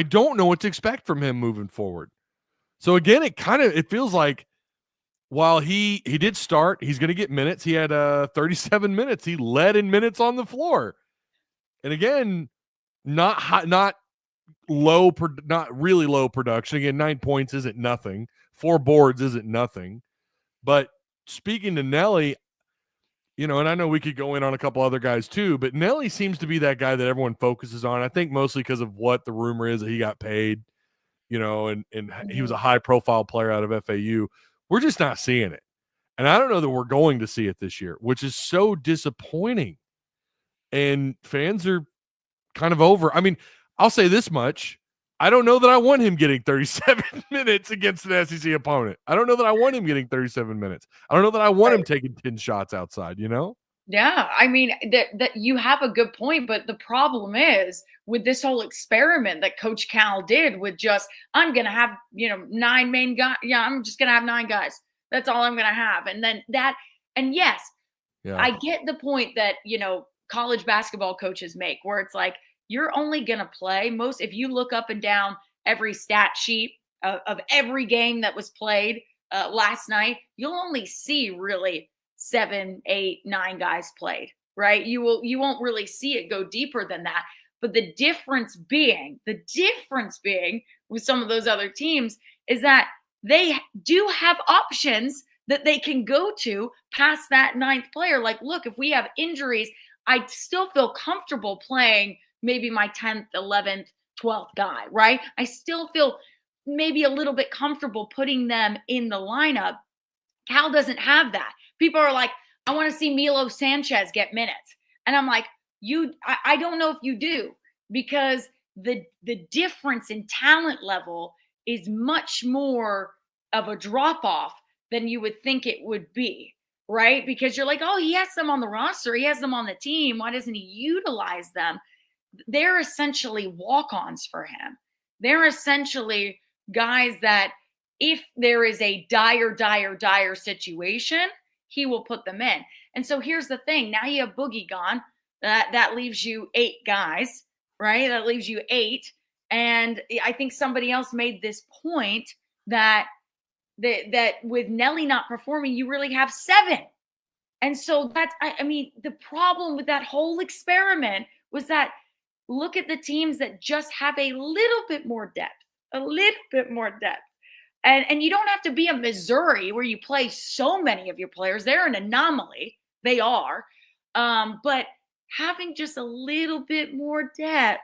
know what to expect from him moving forward. So again, it feels like while he did start, he's going to get minutes. He had 37 minutes. He led in minutes on the floor. And again, not really low production. Again, 9 points isn't nothing. 4 boards isn't nothing. But speaking to Nelly, and I know we could go in on a couple other guys too, but Nelly seems to be that guy that everyone focuses on. I think mostly because of what the rumor is that he got paid, and he was a high profile player out of FAU. We're just not seeing it. And I don't know that we're going to see it this year, which is so disappointing. And fans are kind of over. I mean, I'll say this much. I don't know that I want him getting 37 minutes against an SEC opponent. I don't know that I want him getting 37 minutes. I don't know that I want him taking 10 shots outside, Yeah, I mean, that you have a good point, but the problem is with this whole experiment that Coach Cal did with just, I'm going to have, 9 main guys. Yeah, I'm just going to have 9 guys. That's all I'm going to have. And then yes, I get the point that, college basketball coaches make where it's like, you're only going to play if you look up and down every stat sheet of every game that was played last night, you'll only see really 7, 8, 9 guys played, right? You won't really see it go deeper than that. But the difference being with some of those other teams is that they do have options that they can go to past that 9th player. Like, look, if we have injuries, I still feel comfortable playing maybe my 10th, 11th, 12th guy, right? I still feel maybe a little bit comfortable putting them in the lineup. Cal doesn't have that. People are like, I want to see Milo Sanchez get minutes. And I'm like, I don't know if you do, because the difference in talent level is much more of a drop off than you would think it would be, right? Because you're like, oh, he has them on the roster, he has them on the team, why doesn't he utilize them? They're essentially walk-ons for him. They're essentially guys that if there is a dire situation, he will put them in. And so here's the thing. Now you have Boogie gone. That leaves you 8 guys, right? That leaves you 8. And I think somebody else made this point that with Nelly not performing, you really have 7. And so that's, I mean, the problem with that whole experiment was that look at the teams that just have a little bit more depth. And you don't have to be a Missouri where you play so many of your players. They're an anomaly. They are. But having just a little bit more depth,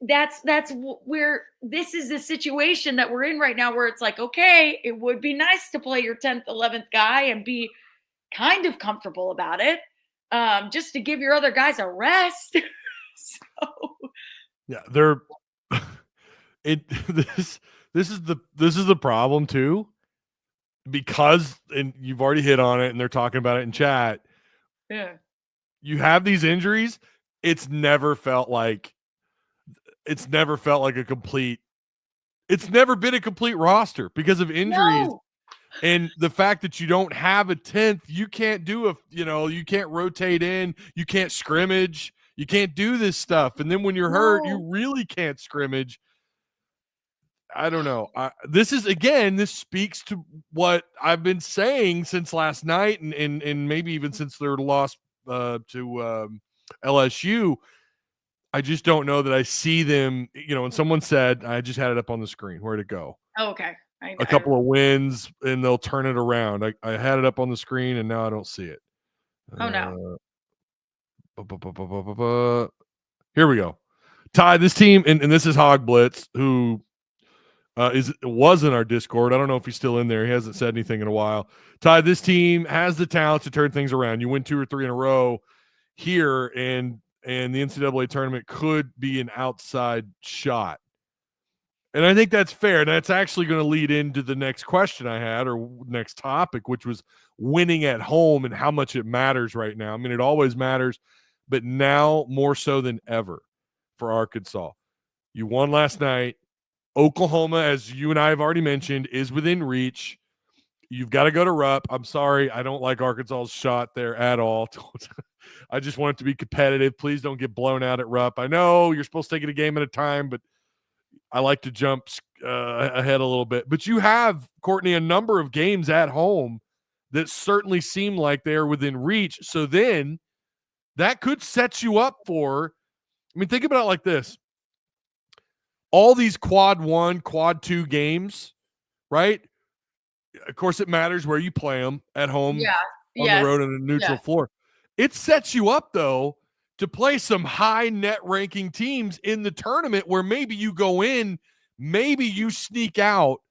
that's where this is the situation that we're in right now, where it's like, okay, it would be nice to play your 10th, 11th guy and be kind of comfortable about it, just to give your other guys a rest. So yeah, this is the problem too, because, and you've already hit on it and they're talking about it in chat. Yeah. You have these injuries. It's never felt like a complete, it's never been a complete roster because of injuries. No. And the fact that you don't have a 10th, you can't you can't rotate in, you can't scrimmage, you can't do this stuff. And then when you're hurt, you really can't scrimmage. I don't know. This speaks to what I've been saying since last night and maybe even since their loss to LSU. I just don't know that I see them, and someone said, I just had it up on the screen. Where'd it go? Oh, okay. A couple of wins and they'll turn it around. I had it up on the screen and now I don't see it. Oh, no. Here we go. Ty, this team, and this is Hog Blitz, who was in our Discord. I don't know if he's still in there. He hasn't said anything in a while. Ty, this team has the talent to turn things around. You win 2 or 3 in a row here, and the NCAA tournament could be an outside shot. And I think that's fair. And that's actually going to lead into the next question I had, or next topic, which was winning at home and how much it matters right now. I mean, it always matters, but now more so than ever for Arkansas. You won last night. Oklahoma, as you and I have already mentioned, is within reach. You've got to go to Rupp. I'm sorry. I don't like Arkansas's shot there at all. I just want it to be competitive. Please don't get blown out at Rupp. I know you're supposed to take it a game at a time, but I like to jump ahead a little bit. But you have, Courtney, a number of games at home that certainly seem like they're within reach. So then that could set you up for, I mean, think about it like this. All these quad 1, quad 2 games, right? Of course, it matters where you play them, at home, on the road, on a neutral floor. It sets you up, though, to play some high net ranking teams in the tournament where maybe you go in, maybe you sneak out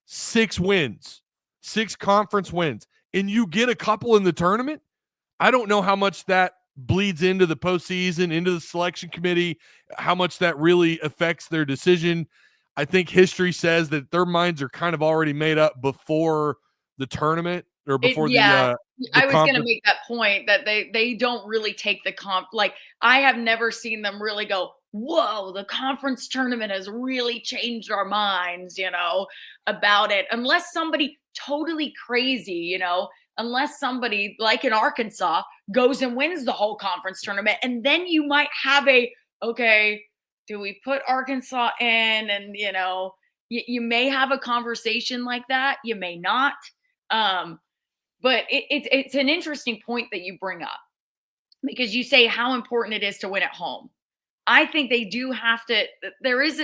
6 wins, 6 conference wins, and you get a couple in the tournament. I don't know how much that bleeds into the postseason, into the selection committee, how much that really affects their decision. I think history says that their minds are kind of already made up before the tournament, or before I was going to make that point that they don't really take the comp. Like, I have never seen them really go, whoa, the conference tournament has really changed our minds, about it. Unless somebody totally crazy, unless somebody like in Arkansas goes and wins the whole conference tournament. And then you might have okay, do we put Arkansas in? And, you may have a conversation like that. You may not. But it's an interesting point that you bring up, because you say how important it is to win at home. I think they do have to. There is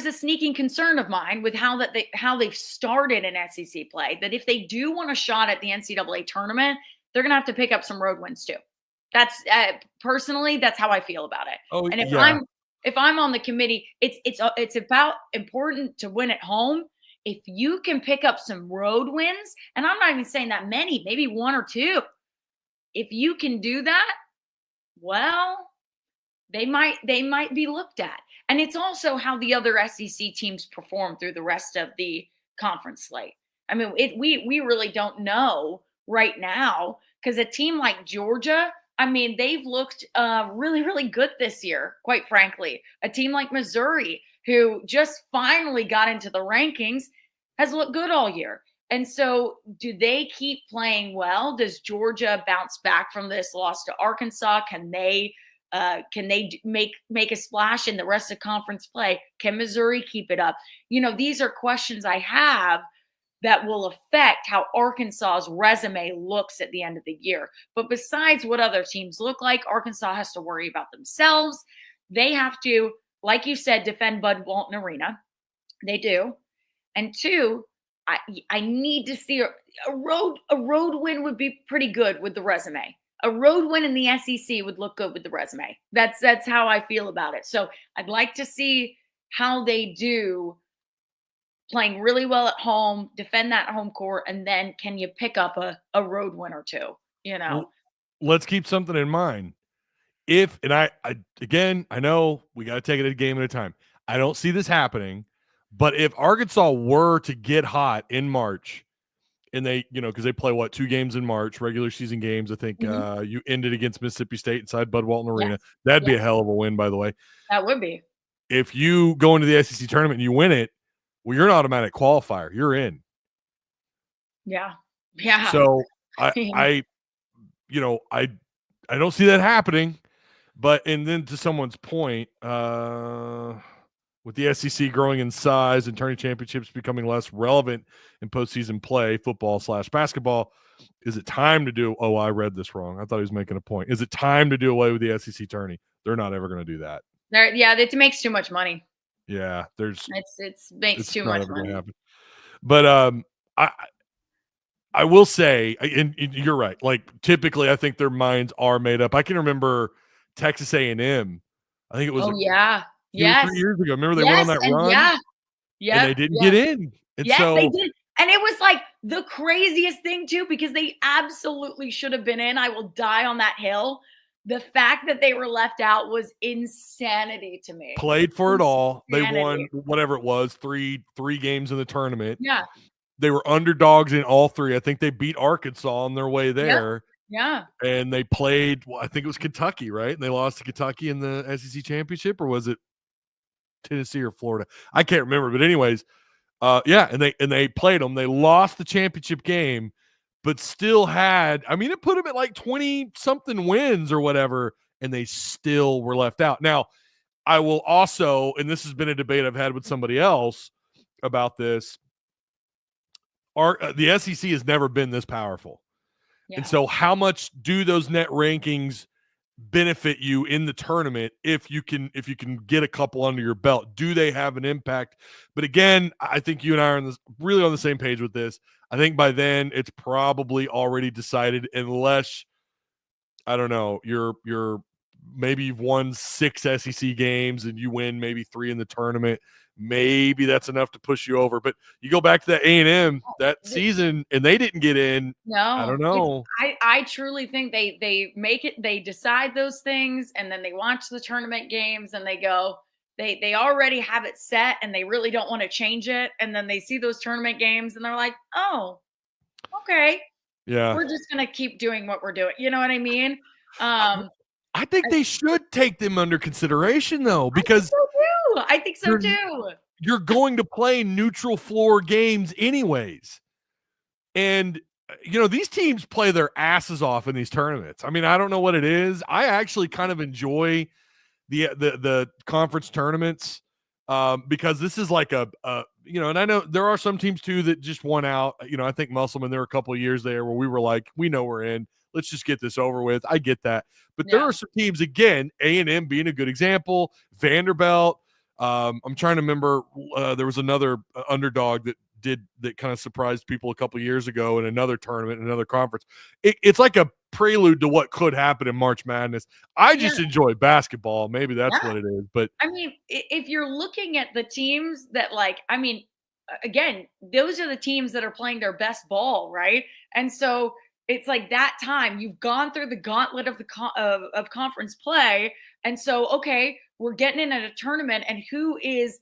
a sneaking concern of mine with how they've started in SEC play, that if they do want a shot at the NCAA tournament, they're going to have to pick up some road wins too. That's personally, that's how I feel about it. Oh, and yeah. if I'm on the committee, it's about important to win at home. If you can pick up some road wins, and I'm not even saying that many, maybe one or two. If you can do that, well, they might be looked at. And it's also how the other SEC teams perform through the rest of the conference slate. I mean, we really don't know right now, because a team like Georgia, I mean, they've looked really, really good this year, quite frankly. A team like Missouri, who just finally got into the rankings, has looked good all year. And so do they keep playing well? Does Georgia bounce back from this loss to Arkansas? Can they make a splash in the rest of conference play? Can Missouri keep it up? These are questions I have that will affect how Arkansas's resume looks at the end of the year. But besides what other teams look like, Arkansas has to worry about themselves. They have to, like you said, defend Bud Walton Arena. They do. And two, I need to see a road win would be pretty good with the resume. A road win in the SEC would look good with the resume. That's how I feel about it. So I'd like to see how they do, playing really well at home, defend that home court, and then can you pick up a road win or two? Well, let's keep something in mind. I know we got to take it a game at a time. I don't see this happening, but if Arkansas were to get hot in March, and they, because they play 2 games in March, regular season games. I think you ended against Mississippi State inside Bud Walton Arena. Yes. That'd be a hell of a win, by the way. That would be. If you go into the SEC tournament and you win it, well, you're an automatic qualifier. You're in. Yeah. So I don't see that happening. But and then to someone's point, with the SEC growing in size and tourney championships becoming less relevant in postseason play, football/basketball, is it time to do? Oh, I read this wrong. I thought he was making a point. Is it time to do away with the SEC tourney? They're not ever going to do that. It makes too much money. Yeah, it makes too much money. But I will say, and you're right. Like typically, I think their minds are made up. I can remember Texas A&M. I think it was 3 years ago. Remember they went on that run? Yeah. And they didn't get in. And they did. And it was like the craziest thing too, because they absolutely should have been in. I will die on that hill. The fact that they were left out was insanity to me. Played for it all. They won whatever it was, three games in the tournament. Yeah. They were underdogs in all 3. I think they beat Arkansas on their way there. Yeah. And they played, I think it was Kentucky, right? And they lost to Kentucky in the SEC championship, or was it Tennessee or Florida? I can't remember. But anyways, and they played them. They lost the championship game, but still had, it put them at like 20-something wins or whatever, and they still were left out. Now, I will also, and this has been a debate I've had with somebody else about this, the SEC has never been this powerful. Yeah. And so how much do those net rankings benefit you in the tournament if you can get a couple under your belt? Do they have an impact? But again, I think you and I are really on the same page with this. I think by then it's probably already decided, unless, I don't know, maybe you've won 6 SEC games and you win maybe 3 in the tournament. Maybe that's enough to push you over. But you go back to that A&M that season and they didn't get in. No, I don't know. I truly think they make it. They decide those things and then they watch the tournament games and they go. They already have it set and they really don't want to change it. And then they see those tournament games and they're like, oh, okay, yeah, we're just gonna keep doing what we're doing. You know what I mean? I think they should take them under consideration, though, because I think so too. You're going to play neutral floor games anyways. And these teams play their asses off in these tournaments. I mean, I don't know what it is. I actually kind of enjoy the conference tournaments because this is like a and I know there are some teams too that just won out. I think Musselman, there were a couple of years there where we were like, we know we're in. Let's just get this over with. I get that. But there are some teams, again, A&M being a good example, Vanderbilt. I'm trying to remember. There was another underdog that kind of surprised people a couple of years ago in another tournament, another conference. It's like a prelude to what could happen in March Madness. I just enjoy basketball. Maybe that's what it is. But I mean, if you're looking at the teams that again, those are the teams that are playing their best ball, right? And so it's like that time you've gone through the gauntlet of of conference play. And so, okay, we're getting in at a tournament, and who is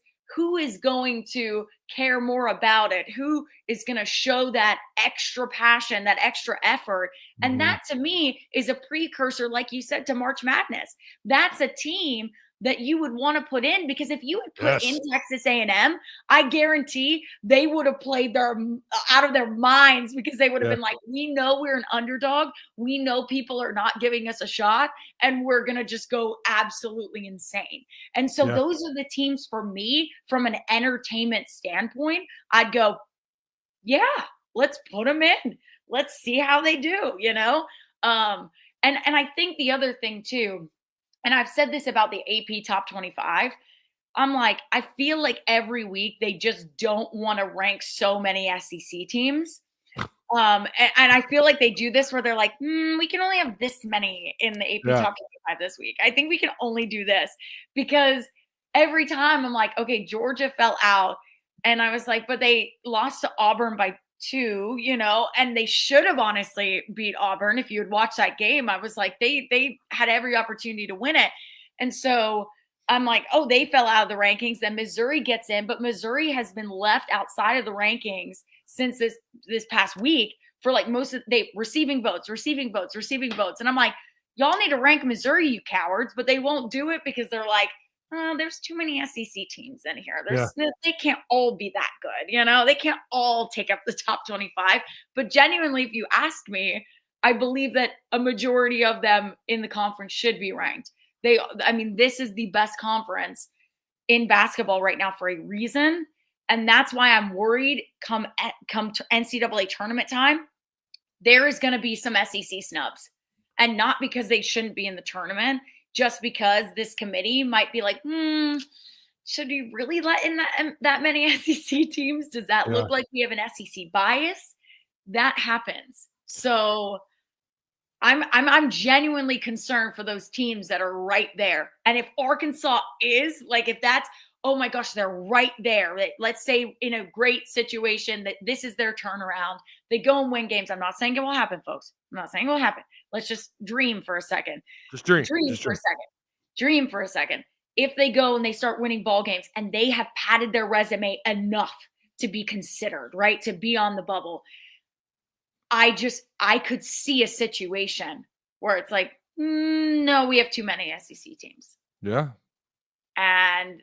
going to care more about it? Who is going to show that extra passion, that extra effort? And that, to me, is a precursor, like you said, to March Madness. That's a team that you would want to put in, because if you had put in Texas A&M, I guarantee they would have played out of their minds, because they would have been like, we know we're an underdog. We know people are not giving us a shot, and we're going to just go absolutely insane. And so those are the teams for me from an entertainment standpoint. I'd go, yeah, let's put them in. Let's see how they do, And I think the other thing too, and I've said this about the AP Top 25, I'm like, I feel like every week they just don't want to rank so many SEC teams. And I feel like they do this where they're like, we can only have this many in the AP Top 25 this week. I think we can only do this, because every time I'm like, okay, Georgia fell out. And I was like, but they lost to Auburn by 2, and they should have honestly beat Auburn. If you had watched that game, I was like, they had every opportunity to win it. And so I'm like, oh, they fell out of the rankings. Then Missouri gets in, but Missouri has been left outside of the rankings since this past week for like receiving votes. And I'm like, y'all need to rank Missouri, you cowards, but they won't do it because they're like, there's too many SEC teams in here. They can't all be that good. They can't all take up the top 25. But genuinely, if you ask me, I believe that a majority of them in the conference should be ranked. This is the best conference in basketball right now for a reason. And that's why I'm worried come to NCAA tournament time, there is going to be some SEC snubs. And not because they shouldn't be in the tournament, just because this committee might be like, should we really let in that many SEC teams? Does that look like we have an SEC bias? That happens. So I'm genuinely concerned for those teams that are right there. And if Arkansas is like, if that's, oh my gosh, they're right there. Let's say in a great situation that this is their turnaround. They go and win games. I'm not saying it will happen, folks. I'm not saying it will happen. Let's just dream for a second. Just dream for a second. Dream for a second. If they go and they start winning ball games and they have padded their resume enough to be considered, right, to be on the bubble, I could see a situation where it's like, no, we have too many SEC teams. Yeah. And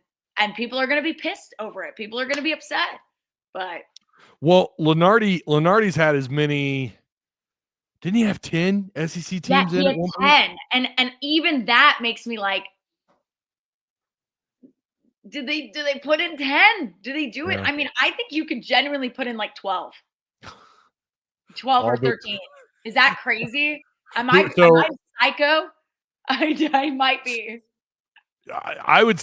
people are going to be pissed over it. People are going to be upset. But Lenardi's had as many. Didn't he have 10 SEC teams in? He had 10, and even that makes me like, do they put in 10? Do they do it? I mean, I think you could genuinely put in like 12 or 13. Is that crazy? Am I psycho? I might be. I would,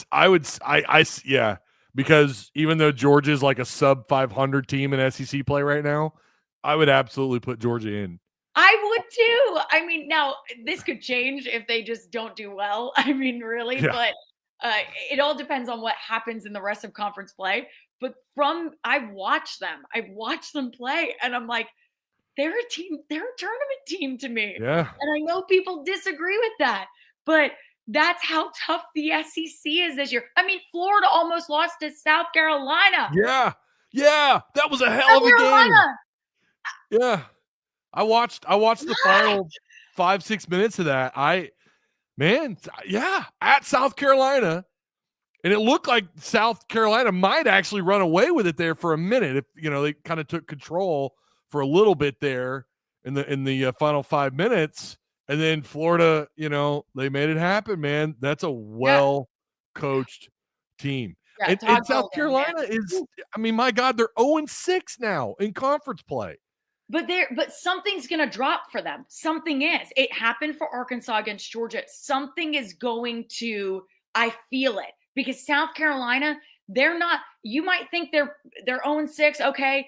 yeah, because even though Georgia's like a sub 500 team in SEC play right now, I would absolutely put Georgia in. I would too. I mean, now this could change if they just don't do well. I mean, really, but it all depends on what happens in the rest of conference play. But I've watched them play, and I'm like, they're a team, they're a tournament team to me. Yeah. And I know people disagree with that, but that's how tough the SEC is this year. I mean, Florida almost lost to South Carolina. Yeah. Yeah. That was a hell of a game. Yeah. I watched the final 5-6 minutes of that. At South Carolina. And it looked like South Carolina might actually run away with it there for a minute. If, they kind of took control for a little bit there in the final 5 minutes, and then Florida, they made it happen, man. That's a well coached team. Yeah, and South Carolina is, my God, they're 0-6 now in conference play. But something's going to drop for them. Something is. It happened for Arkansas against Georgia. Something is going to, I feel it. Because South Carolina, they're not, you might think they're 0-6, okay,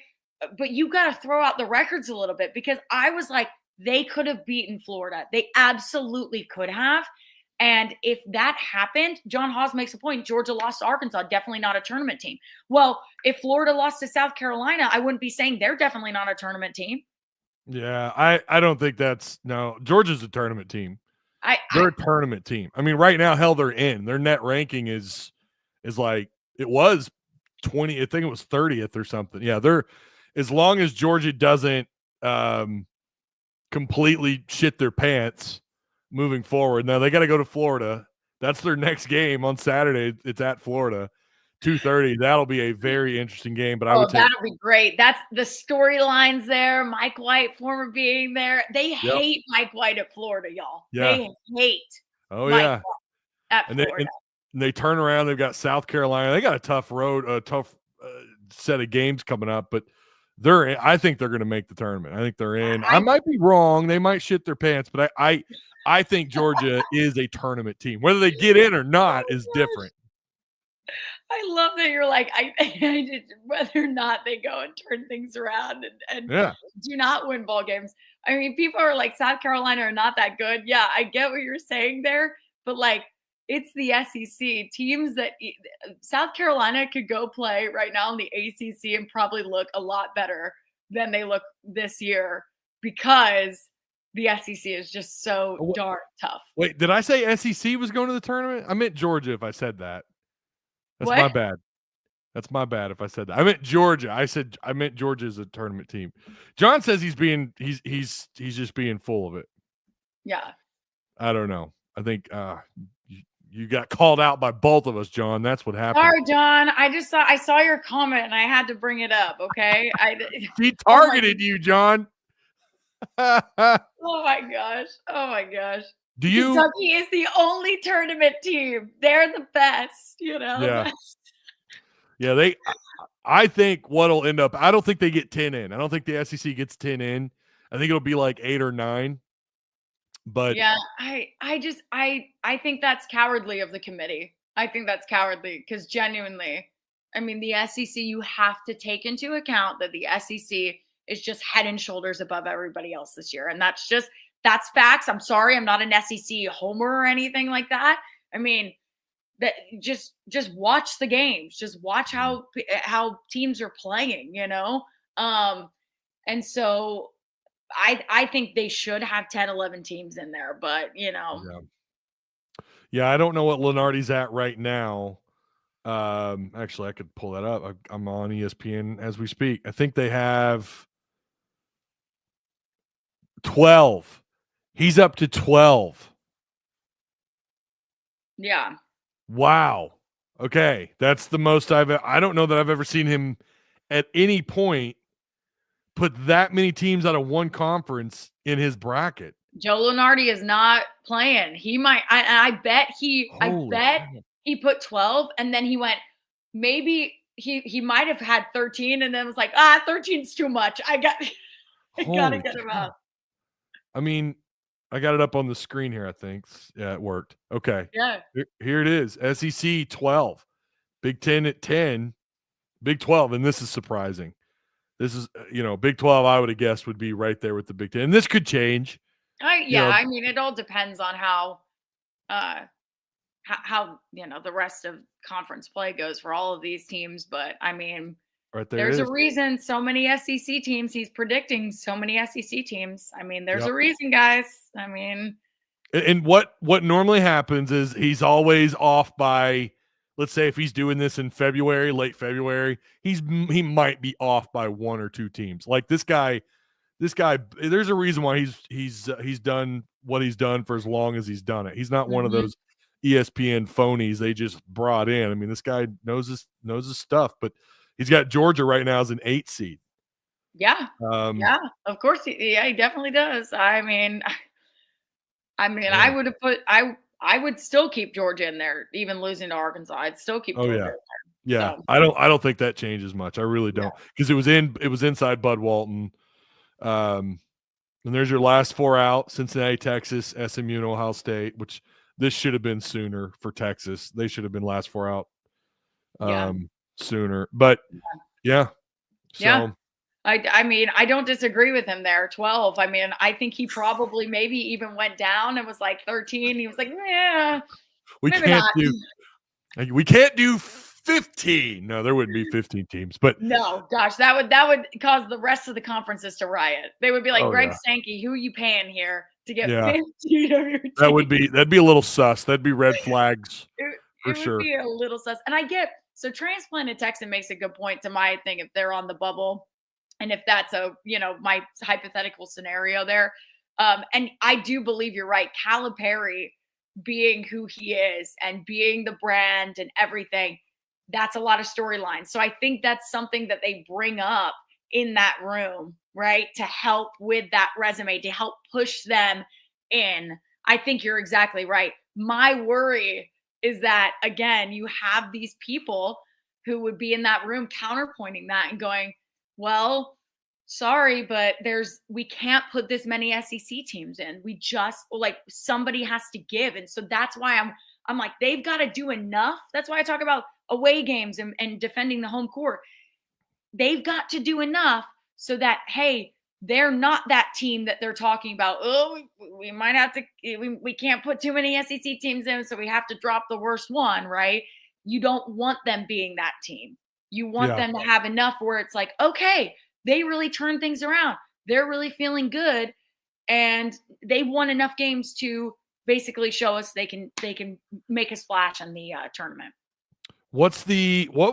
but you got to throw out the records a little bit, because I was like, they could have beaten Florida. They absolutely could have. And if that happened, John Haas makes a point. Georgia lost to Arkansas, definitely not a tournament team. Well, if Florida lost to South Carolina, I wouldn't be saying they're definitely not a tournament team. Yeah, I don't think Georgia's a tournament team. They're a tournament team. Right now, hell, they're in. Their net ranking is like, it was 20. I think it was 30th or something. Yeah, they're, as long as Georgia doesn't completely shit their pants moving forward. Now they got to go to Florida. That's their next game on Saturday. It's at Florida, 2:30. That'll be a very interesting game. But that'll be great. That's the storylines there. Mike White, former being there. They hate Mike White at Florida, y'all. Yeah. They hate. Mike White at Florida. And they turn around. They've got South Carolina. They got a tough set of games coming up, but I think they're going to make the tournament. I think they're in. I might be wrong. They might shit their pants, but I think Georgia is a tournament team. Whether they get in or not is different. I love that you're like, whether or not they go and turn things around and do not win ball games. People are like, South Carolina are not that good. Yeah, I get what you're saying there, but like, it's the SEC teams that South Carolina could go play right now in the ACC and probably look a lot better than they look this year, because the SEC is just so darn tough. Wait, did I say SEC was going to the tournament? I meant Georgia if I said that. That's my bad. That's my bad if I said that. I meant Georgia. I meant Georgia as a tournament team. John says he's just being full of it. Yeah. I don't know. I think you got called out by both of us, John. That's what happened. Sorry, John. I saw your comment and I had to bring it up. Okay. He targeted you, John. Oh my gosh. Kentucky is the only tournament team. They're the best, Yeah. Yeah, I think what'll end up, I don't think they get 10 in. I don't think the SEC gets 10 in. I think it'll be like 8 or 9. But yeah, I think that's cowardly of the committee. I think that's cowardly, because genuinely, the SEC, you have to take into account that the SEC is just head and shoulders above everybody else this year. And that's facts. I'm sorry. I'm not an SEC homer or anything like that. That just watch the games, just watch how teams are playing, and so I think they should have 10, 11 teams in there, but Yeah, I don't know what Lenardi's at right now. Actually, I could pull that up. I'm on ESPN as we speak. I think they have 12. He's up to 12. Yeah. Wow. Okay. That's the most I don't know that I've ever seen him at any point put that many teams out of one conference in his bracket. Joe Lunardi is not playing. He might, I bet he put 12, and then he went, maybe he might have had 13, and then was like, 13's too much. I gotta get him out. I got it up on the screen here, I think. Yeah, it worked. Okay. Yeah. Here it is. SEC 12. Big 10 at 10. Big 12, and this is surprising. This is, Big 12, I would have guessed, would be right there with the Big 10. And this could change. It all depends on how the rest of conference play goes for all of these teams. But right there's a reason so many SEC teams, he's predicting so many SEC teams. There's a reason, guys. And what normally happens is he's always off by, let's say if he's doing this in February, late February, he might be off by 1 or 2 teams. Like this guy, there's a reason why he's done what he's done for as long as he's done it. He's not one of those ESPN phonies they just brought in. This guy knows his stuff, but he's got Georgia right now as an 8 seed. Yeah. Yeah. Of course. He definitely does. I mean, I would have I would still keep Georgia in there, even losing to Arkansas. I'd still keep Oh Georgia yeah. in there. Yeah. So I don't think that changes much. I really no. don't. Because it was inside Bud Walton. And there's your last 4 out: Cincinnati, Texas, SMU, and Ohio State, which this should have been sooner for Texas. They should have been last 4 out Yeah. sooner. But yeah. Yeah. So I mean, I don't disagree with him there. 12. I mean, I think he probably maybe even went down and was like 13. He was like, yeah, we maybe can't not. do 15. No, there wouldn't be 15 teams. But No, gosh, that would cause the rest of the conferences to riot. They would be like, oh Greg yeah. Sankey, who are you paying here to get Yeah. 15 of your team? That'd be a little sus. That'd be red flags for It would sure. be a little sus. And I get so transplanted Texan makes a good point to my thing if they're on the bubble and if that's my hypothetical scenario there. And I do believe you're right. Calipari being who he is and being the brand and everything, that's a lot of storylines. So I think that's something that they bring up in that room, right? To help with that resume, to help push them in. I think you're exactly right. My worry is that, again, you have these people who would be in that room counterpointing that and going, well, sorry, but we can't put this many SEC teams in. We just like somebody has to give. And so that's why I'm like, they've got to do enough. That's why I talk about away games and defending the home court. They've got to do enough so that, hey, they're not that team that they're talking about. Oh, we might have to, we can't put too many SEC teams in, so we have to drop the worst one, right? You don't want them being that team. You want them to have enough where it's like, okay, they really turn things around. They're really feeling good. And they've won enough games to basically show us they can make a splash in the tournament. What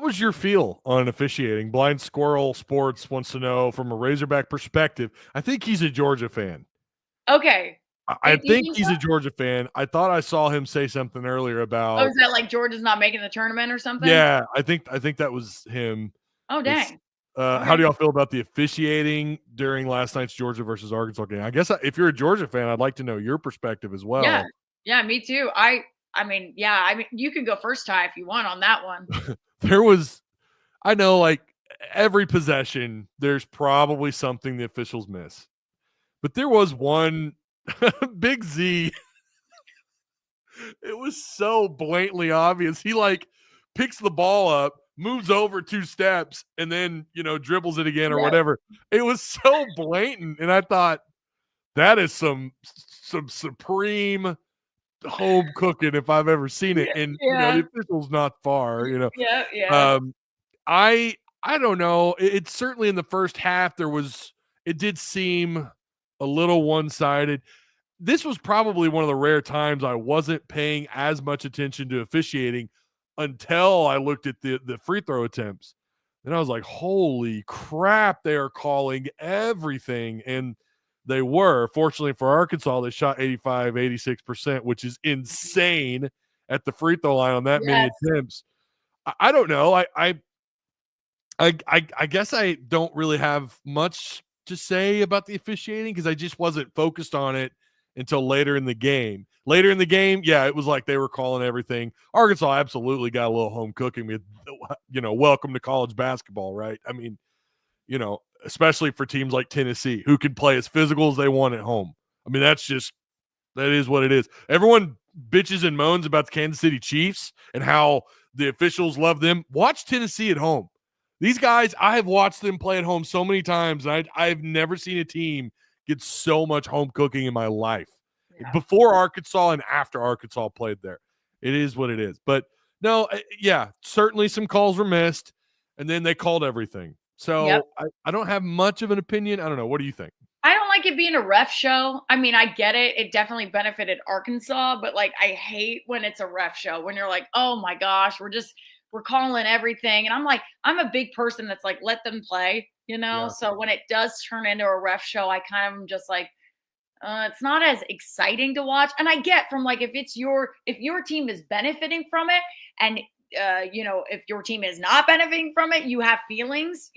was your feel on officiating? Blind Squirrel Sports wants to know from a Razorback perspective. I think he's a Georgia fan. Okay. I think he's a Georgia fan. I thought I saw him say something earlier about. Oh, is that like Georgia's not making the tournament or something? Yeah, I think that was him. Oh, dang. Okay. How do y'all feel about the officiating during last night's Georgia versus Arkansas game? I guess if you're a Georgia fan, I'd like to know your perspective as well. Yeah, me too. I mean, you can go first, Ty, if you want on that one. I know, like every possession, there's probably something the officials miss, but there was one Big Z. It was so blatantly obvious. He like picks the ball up, moves over 2 steps, and then dribbles it again or whatever. It was so blatant, and I thought that is some supreme home cooking if I've ever seen it. And the official's not far. Yeah. I don't know. It's certainly in the first half it did seem a little one-sided. This was probably one of the rare times I wasn't paying as much attention to officiating until I looked at the free throw attempts. And I was like, holy crap, they are calling everything. And they were. Fortunately for Arkansas, they shot 85, 86%, which is insane at the free throw line on that many attempts. I don't know. I guess I don't really have much to say about the officiating because I just wasn't focused on it until later in the game. Later in the game, yeah, it was like they were calling everything. Arkansas absolutely got a little home cooking with, welcome to college basketball, right? I mean, especially for teams like Tennessee who can play as physical as they want at home. I mean, that is what it is. Everyone bitches and moans about the Kansas City Chiefs and how the officials love them. Watch Tennessee at home. These guys, I have watched them play at home so many times, and I've never seen a team get so much home cooking in my life. Before Arkansas and after Arkansas played there. It is what it is. But no, certainly some calls were missed, and then they called everything. So I don't have much of an opinion. I don't know. What do you think? I don't like it being a ref show. I mean, I get it. It definitely benefited Arkansas, but like I hate when it's a ref show, when you're like, oh my gosh, we're calling everything. And I'm like, I'm a big person that's like, let them play, So when it does turn into a ref show, I kind of am just like, it's not as exciting to watch. And I get from like, if your team is benefiting from it and, if your team is not benefiting from it, you have feelings,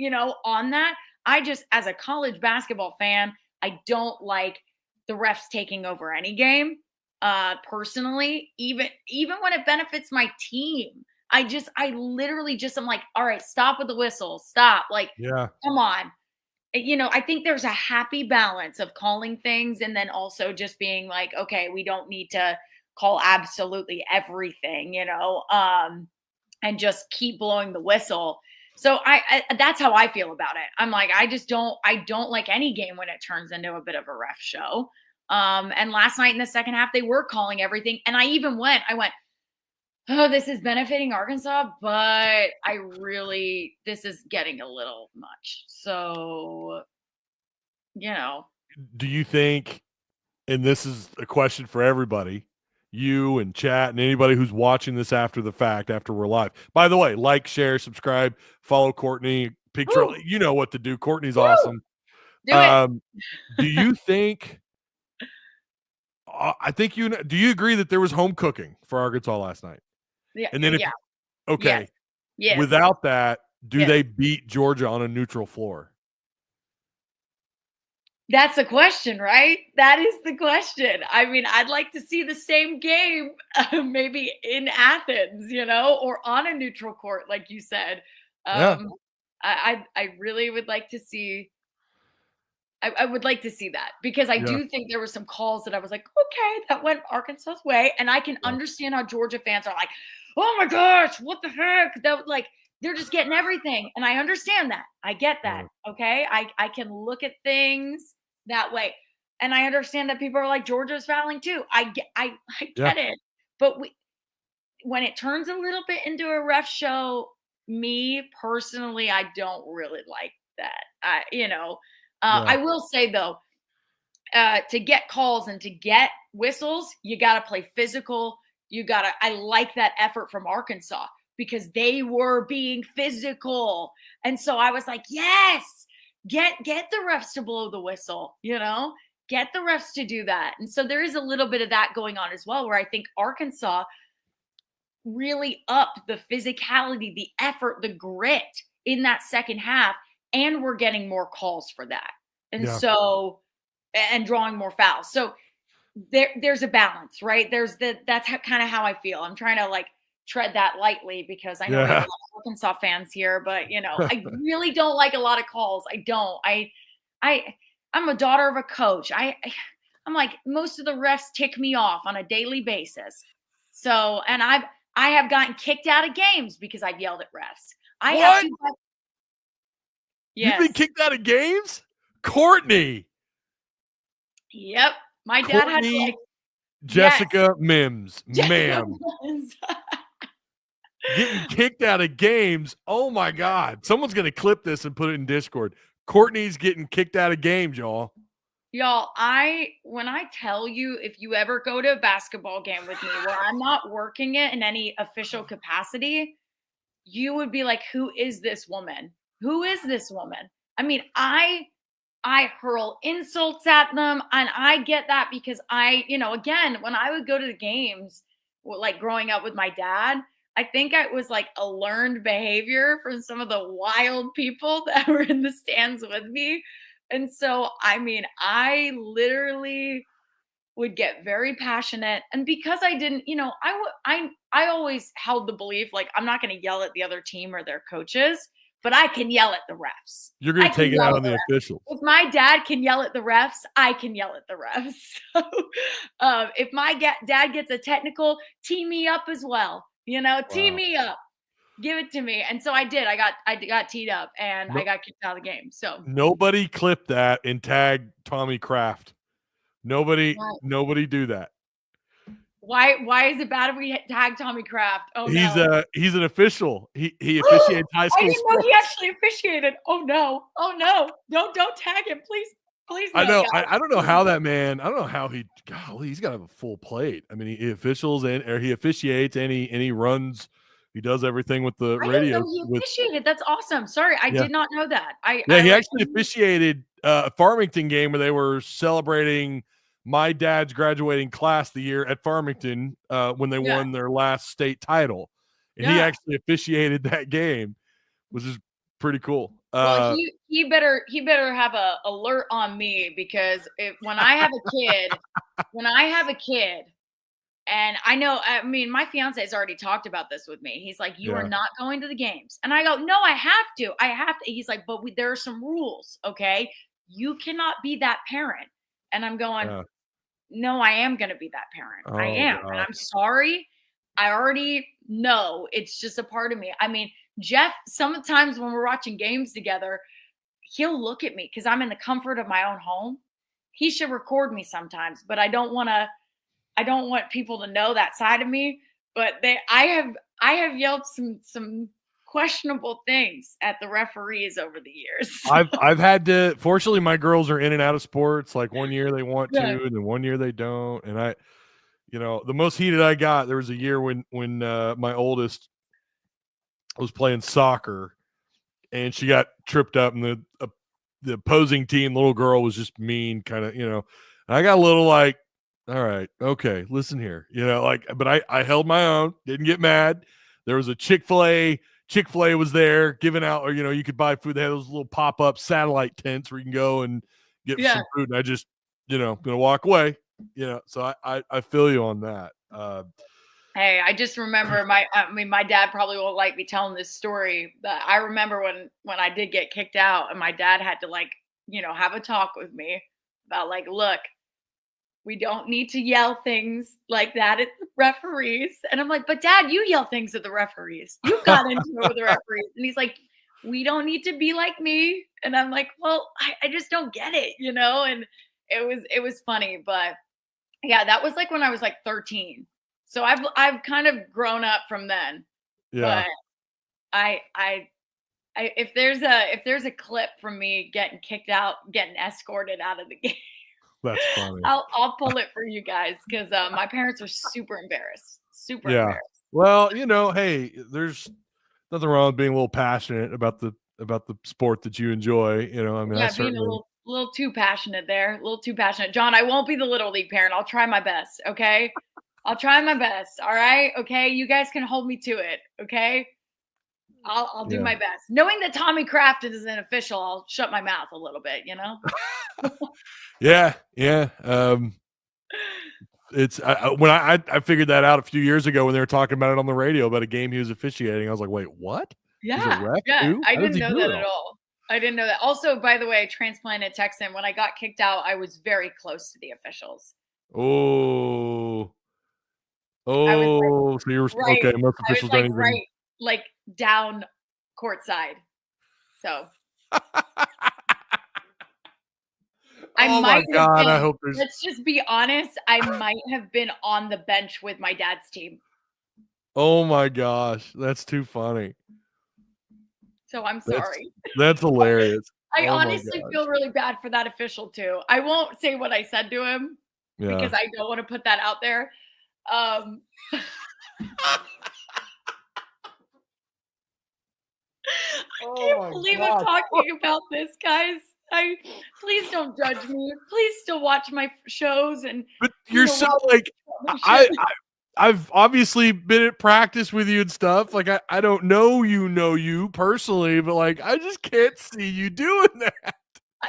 on that. I just, as a college basketball fan, I don't like the refs taking over any game. Personally, even when it benefits my team, I literally just, I'm like, all right, stop with the whistle, stop. Like, come on. I think there's a happy balance of calling things and then also just being like, okay, we don't need to call absolutely everything, and just keep blowing the whistle. So I that's how I feel about it. I'm like, I don't like any game when it turns into a bit of a ref show. And last night in the second half, they were calling everything. And I went, oh, this is benefiting Arkansas, but this is getting a little much. So, Do you think, and this is a question for everybody, you and chat and anybody who's watching this after the fact, after we're live. By the way, like, share, subscribe, follow Courtney. Picture, you know what to do. Courtney's awesome. Do it. Do you think? I think do you agree that there was home cooking for Arkansas last night? Yeah. And then okay. Yes. Without that, do they beat Georgia on a neutral floor? That's the question, right? That is the question. I mean, I'd like to see the same game maybe in Athens, or on a neutral court, like you said. I really would like to see. I would like to see that because I do think there were some calls that I was like, okay, that went Arkansas's way, and I can understand how Georgia fans are like, oh my gosh, what the heck? That they're just getting everything, and I understand that. I get that. Okay, I can look at things that way, and I understand that people are like, Georgia's fouling too. I get it, but when it turns a little bit into a ref show, me personally, I don't really like that. I will say though, to get calls and to get whistles, you got to play physical. I like that effort from Arkansas because they were being physical. And so I was like, yes, get the refs to blow the whistle, get the refs to do that. And so there is a little bit of that going on as well, where I think Arkansas really upped the physicality, the effort, the grit in that second half. And we're getting more calls for that. And so, and drawing more fouls. So there's a balance, right? That's kind of how I feel. I'm trying to tread that lightly because I know we have a lot of Arkansas fans here, but I really don't like a lot of calls. I don't. I'm a daughter of a coach. I'm like, most of the refs tick me off on a daily basis. So, and I have gotten kicked out of games because I've yelled at refs. You've been kicked out of games? Courtney. Yep. My dad had to Jessica Mims. Ma'am. Getting kicked out of games. Oh my God. Someone's going to clip this and put it in Discord. Courtney's getting kicked out of games, y'all. Y'all, when I tell you, if you ever go to a basketball game with me where I'm not working it in any official capacity, you would be like, who is this woman? Who is this woman? I mean, I hurl insults at them, and I get that because again, when I would go to the games, like growing up with my dad, I think it was like a learned behavior from some of the wild people that were in the stands with me. And so, I mean, I literally would get very passionate. And because I didn't, I always held the belief, like, I'm not going to yell at the other team or their coaches, but I can yell at the refs. You're going to take it out on the officials. If my dad can yell at the refs, I can yell at the refs. So, if my dad gets a technical, tee me up as well. Tee me up. Give it to me. And so I did. I got teed up and I got kicked out of the game. So nobody clipped that and tagged Tommy Kraft. Nobody do that. Why is it bad if we tag Tommy Kraft? Oh, he's an official. He officiates high school. I didn't know he actually officiated. Oh no. Don't tag him, please. Please. No, I know. I don't know how that man. I don't know how he's got to have a full plate. I mean, he officiates and he runs. He does everything with the radio. He officiated. That's awesome. Sorry, I did not know that. He actually officiated a Farmington game where they were celebrating my dad's graduating class the year at Farmington when they won their last state title. And he actually officiated that game, which is pretty cool. Well, he better have a alert on me, because when I have a kid, and I mean, my fiance has already talked about this with me. He's like, you are not going to the games. And I go, no, I have to. He's like, but there are some rules. Okay. You cannot be that parent. And I'm going, no, I am going to be that parent. I am. God. And I'm sorry. I already know it's just a part of me. I mean, Jeff, sometimes when we're watching games together, he'll look at me because I'm in the comfort of my own home. He should record me sometimes, but I don't want people to know that side of me. But I have yelled some questionable things at the referees over the years. I've had to. Fortunately, my girls are in and out of sports. Like one year they want to, and then one year they don't. And the most heated I got, there was a year when my oldest was playing soccer, and she got tripped up, and the opposing team, little girl, was just mean, kind of, I got a little like, all right, okay, listen here, but I held my own, didn't get mad. There was a Chick-fil-A was there giving out, or, you could buy food. They had those little pop-up satellite tents where you can go and get some food. And I just, gonna walk away, so I feel you on that. Hey, I just remember my dad probably won't like me telling this story, but I remember when I did get kicked out, and my dad had to have a talk with me about look, we don't need to yell things like that at the referees. And I'm like, but Dad, you yell things at the referees. You got into it with the referees. And he's like, we don't need to be like me. And I'm like, well, I just don't get it, And it was funny, but yeah, that was when I was 13. So I've kind of grown up from then. Yeah. But if there's a clip from me getting kicked out, getting escorted out of the game, that's funny. I'll pull it for you guys, because my parents are super embarrassed. Super embarrassed. Well, hey, there's nothing wrong with being a little passionate about the sport that you enjoy. I mean, yeah, being a little too passionate there, a little too passionate. John, I won't be the little league parent. I'll try my best. Okay, I'll try my best. All right. Okay, you guys can hold me to it. Okay. I'll do my best. Knowing that Tommy Kraft is an official, I'll shut my mouth a little bit, Yeah. It's when I figured that out a few years ago when they were talking about it on the radio about a game he was officiating. I was like, wait, what? Yeah. He's a ref too? I didn't know that at all. I didn't know that. Also, by the way, transplanted Texan, when I got kicked out, I was very close to the officials. Oh, so you were right, okay. Most officials don't even down courtside. So my God, I hope there's. Let's just be honest. I might have been on the bench with my dad's team. Oh my gosh, that's too funny. So I'm sorry. That's hilarious. I honestly feel really bad for that official too. I won't say what I said to him because I don't want to put that out there. I can't believe I'm talking about this, guys. Please don't judge me. Please still watch my shows. But you're so I've obviously been at practice with you and stuff. I don't know you personally, but I just can't see you doing that.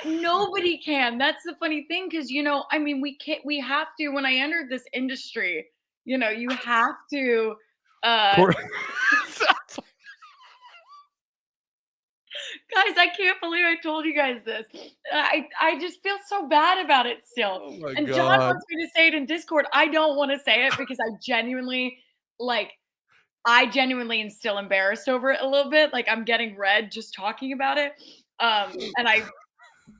Nobody can. That's the funny thing, because I mean, we have to. When I entered this industry, you have to. Guys, I can't believe I told you guys this. I just feel so bad about it still. Oh and John wants me to say it in Discord. I don't want to say it because I genuinely am still embarrassed over it a little bit. I'm getting red just talking about it. And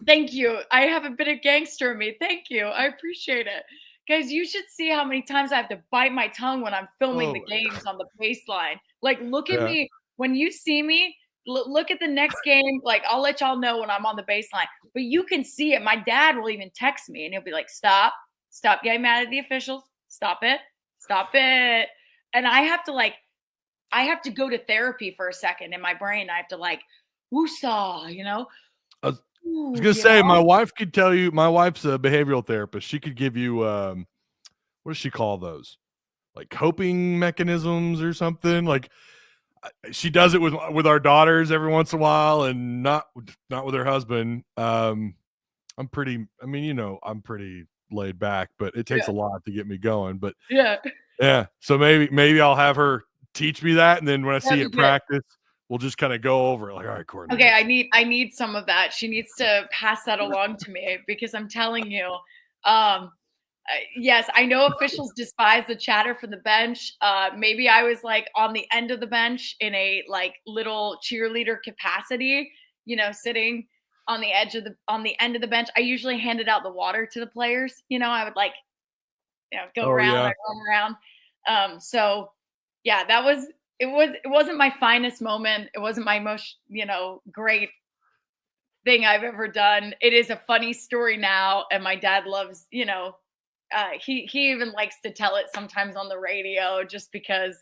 thank you. I have a bit of gangster in me. Thank you. I appreciate it. Guys, you should see how many times I have to bite my tongue when I'm filming the games on the baseline. Look at me. When you see me, look at the next game. I'll let y'all know when I'm on the baseline. But you can see it. My dad will even text me, and he'll be like, stop getting mad at the officials. Stop it. And I have to go to therapy for a second in my brain. I have to woosah, I was gonna say, my wife could tell you. My wife's a behavioral therapist. She could give you what does she call those? Coping mechanisms or something. she does it with our daughters every once in a while, and not with her husband. I'm pretty laid back, but it takes a lot to get me going. But yeah. So maybe I'll have her teach me that, and then when I see it practice, we'll just kind of go over it. Like, all right, Courtney. Okay, I need some of that. She needs to pass that along to me, because I'm telling you, yes, I know officials despise the chatter from the bench. Maybe I was like on the end of the bench in a like little cheerleader capacity, sitting on the end of the bench. I usually handed out the water to the players. I would like, go around, I roam around. So yeah, it wasn't my finest moment. It wasn't my most, great thing I've ever done. It is a funny story now, and my dad loves, he even likes to tell it sometimes on the radio, just because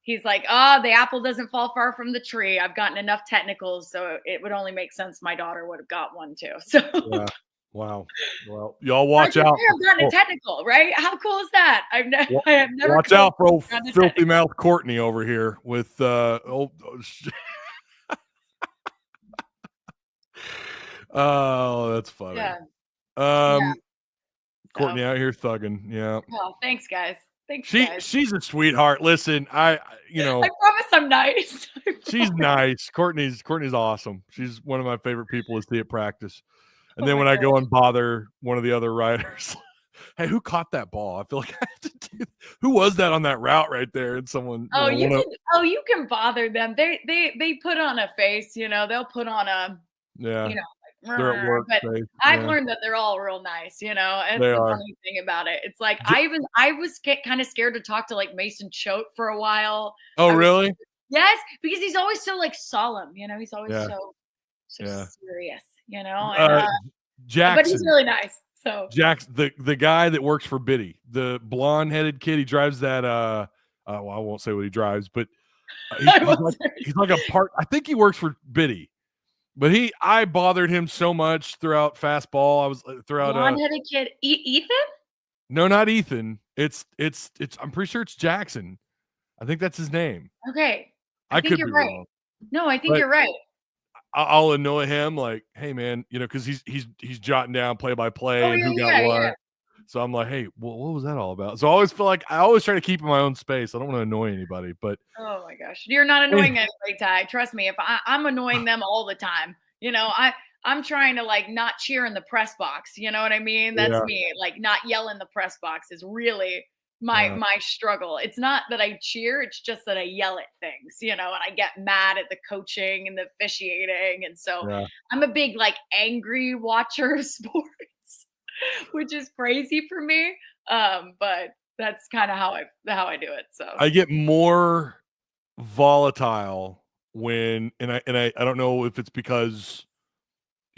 he's like, the apple doesn't fall far from the tree. I've gotten enough technicals, so it would only make sense my daughter would have got one too. So yeah. Wow. Well, y'all watch out. I've gotten a technical, right? How cool is that? I have never. Watch out for old filthy mouth Courtney over here with oh, that's funny. Yeah. Courtney out here thugging. Yeah. Oh, thanks, guys. She's a sweetheart. Listen, I promise I'm nice. She's nice. Courtney's awesome. She's one of my favorite people to see at practice. And then when I go and bother one of the other riders, hey, who caught that ball? I feel like I have to do. Who was that on that route right there? And someone. You can bother them. They put on a face. They'll put on a. Yeah. They're at work, but I've learned that they're all real nice. It's the funny thing about it. It's like I was kind of scared to talk to like Mason Choate for a while. Oh, really? Yes, because he's always so like solemn. He's always so serious. Jackson, but he's really nice. So Jackson, the guy that works for Biddy, the blonde-headed kid, he drives that. Well, I won't say what he drives, but he's like a part. I think he works for Biddy. But I bothered him so much throughout fastball. I was throughout blonde-headed kid, Ethan? No, not Ethan. It's. I'm pretty sure it's Jackson. I think that's his name. Okay, I could be right. Wrong. No, I think you're right. I'll annoy him like, hey man, because he's jotting down play by play and who got what. Yeah. So I'm like, hey, well, what was that all about? So I always feel like I always try to keep in my own space. I don't want to annoy anybody, but oh my gosh, you're not annoying anybody, Ty. Trust me, if I'm annoying them all the time. I'm trying to like not cheer in the press box. You know what I mean? That's me. Like not yell in the press box is really my struggle. It's not that I cheer, it's just that I yell at things, and I get mad at the coaching and the officiating. And so I'm a big like angry watcher of sports. Which is crazy for me, but that's kind of how I do it. So I get more volatile when, and I don't know if it's because,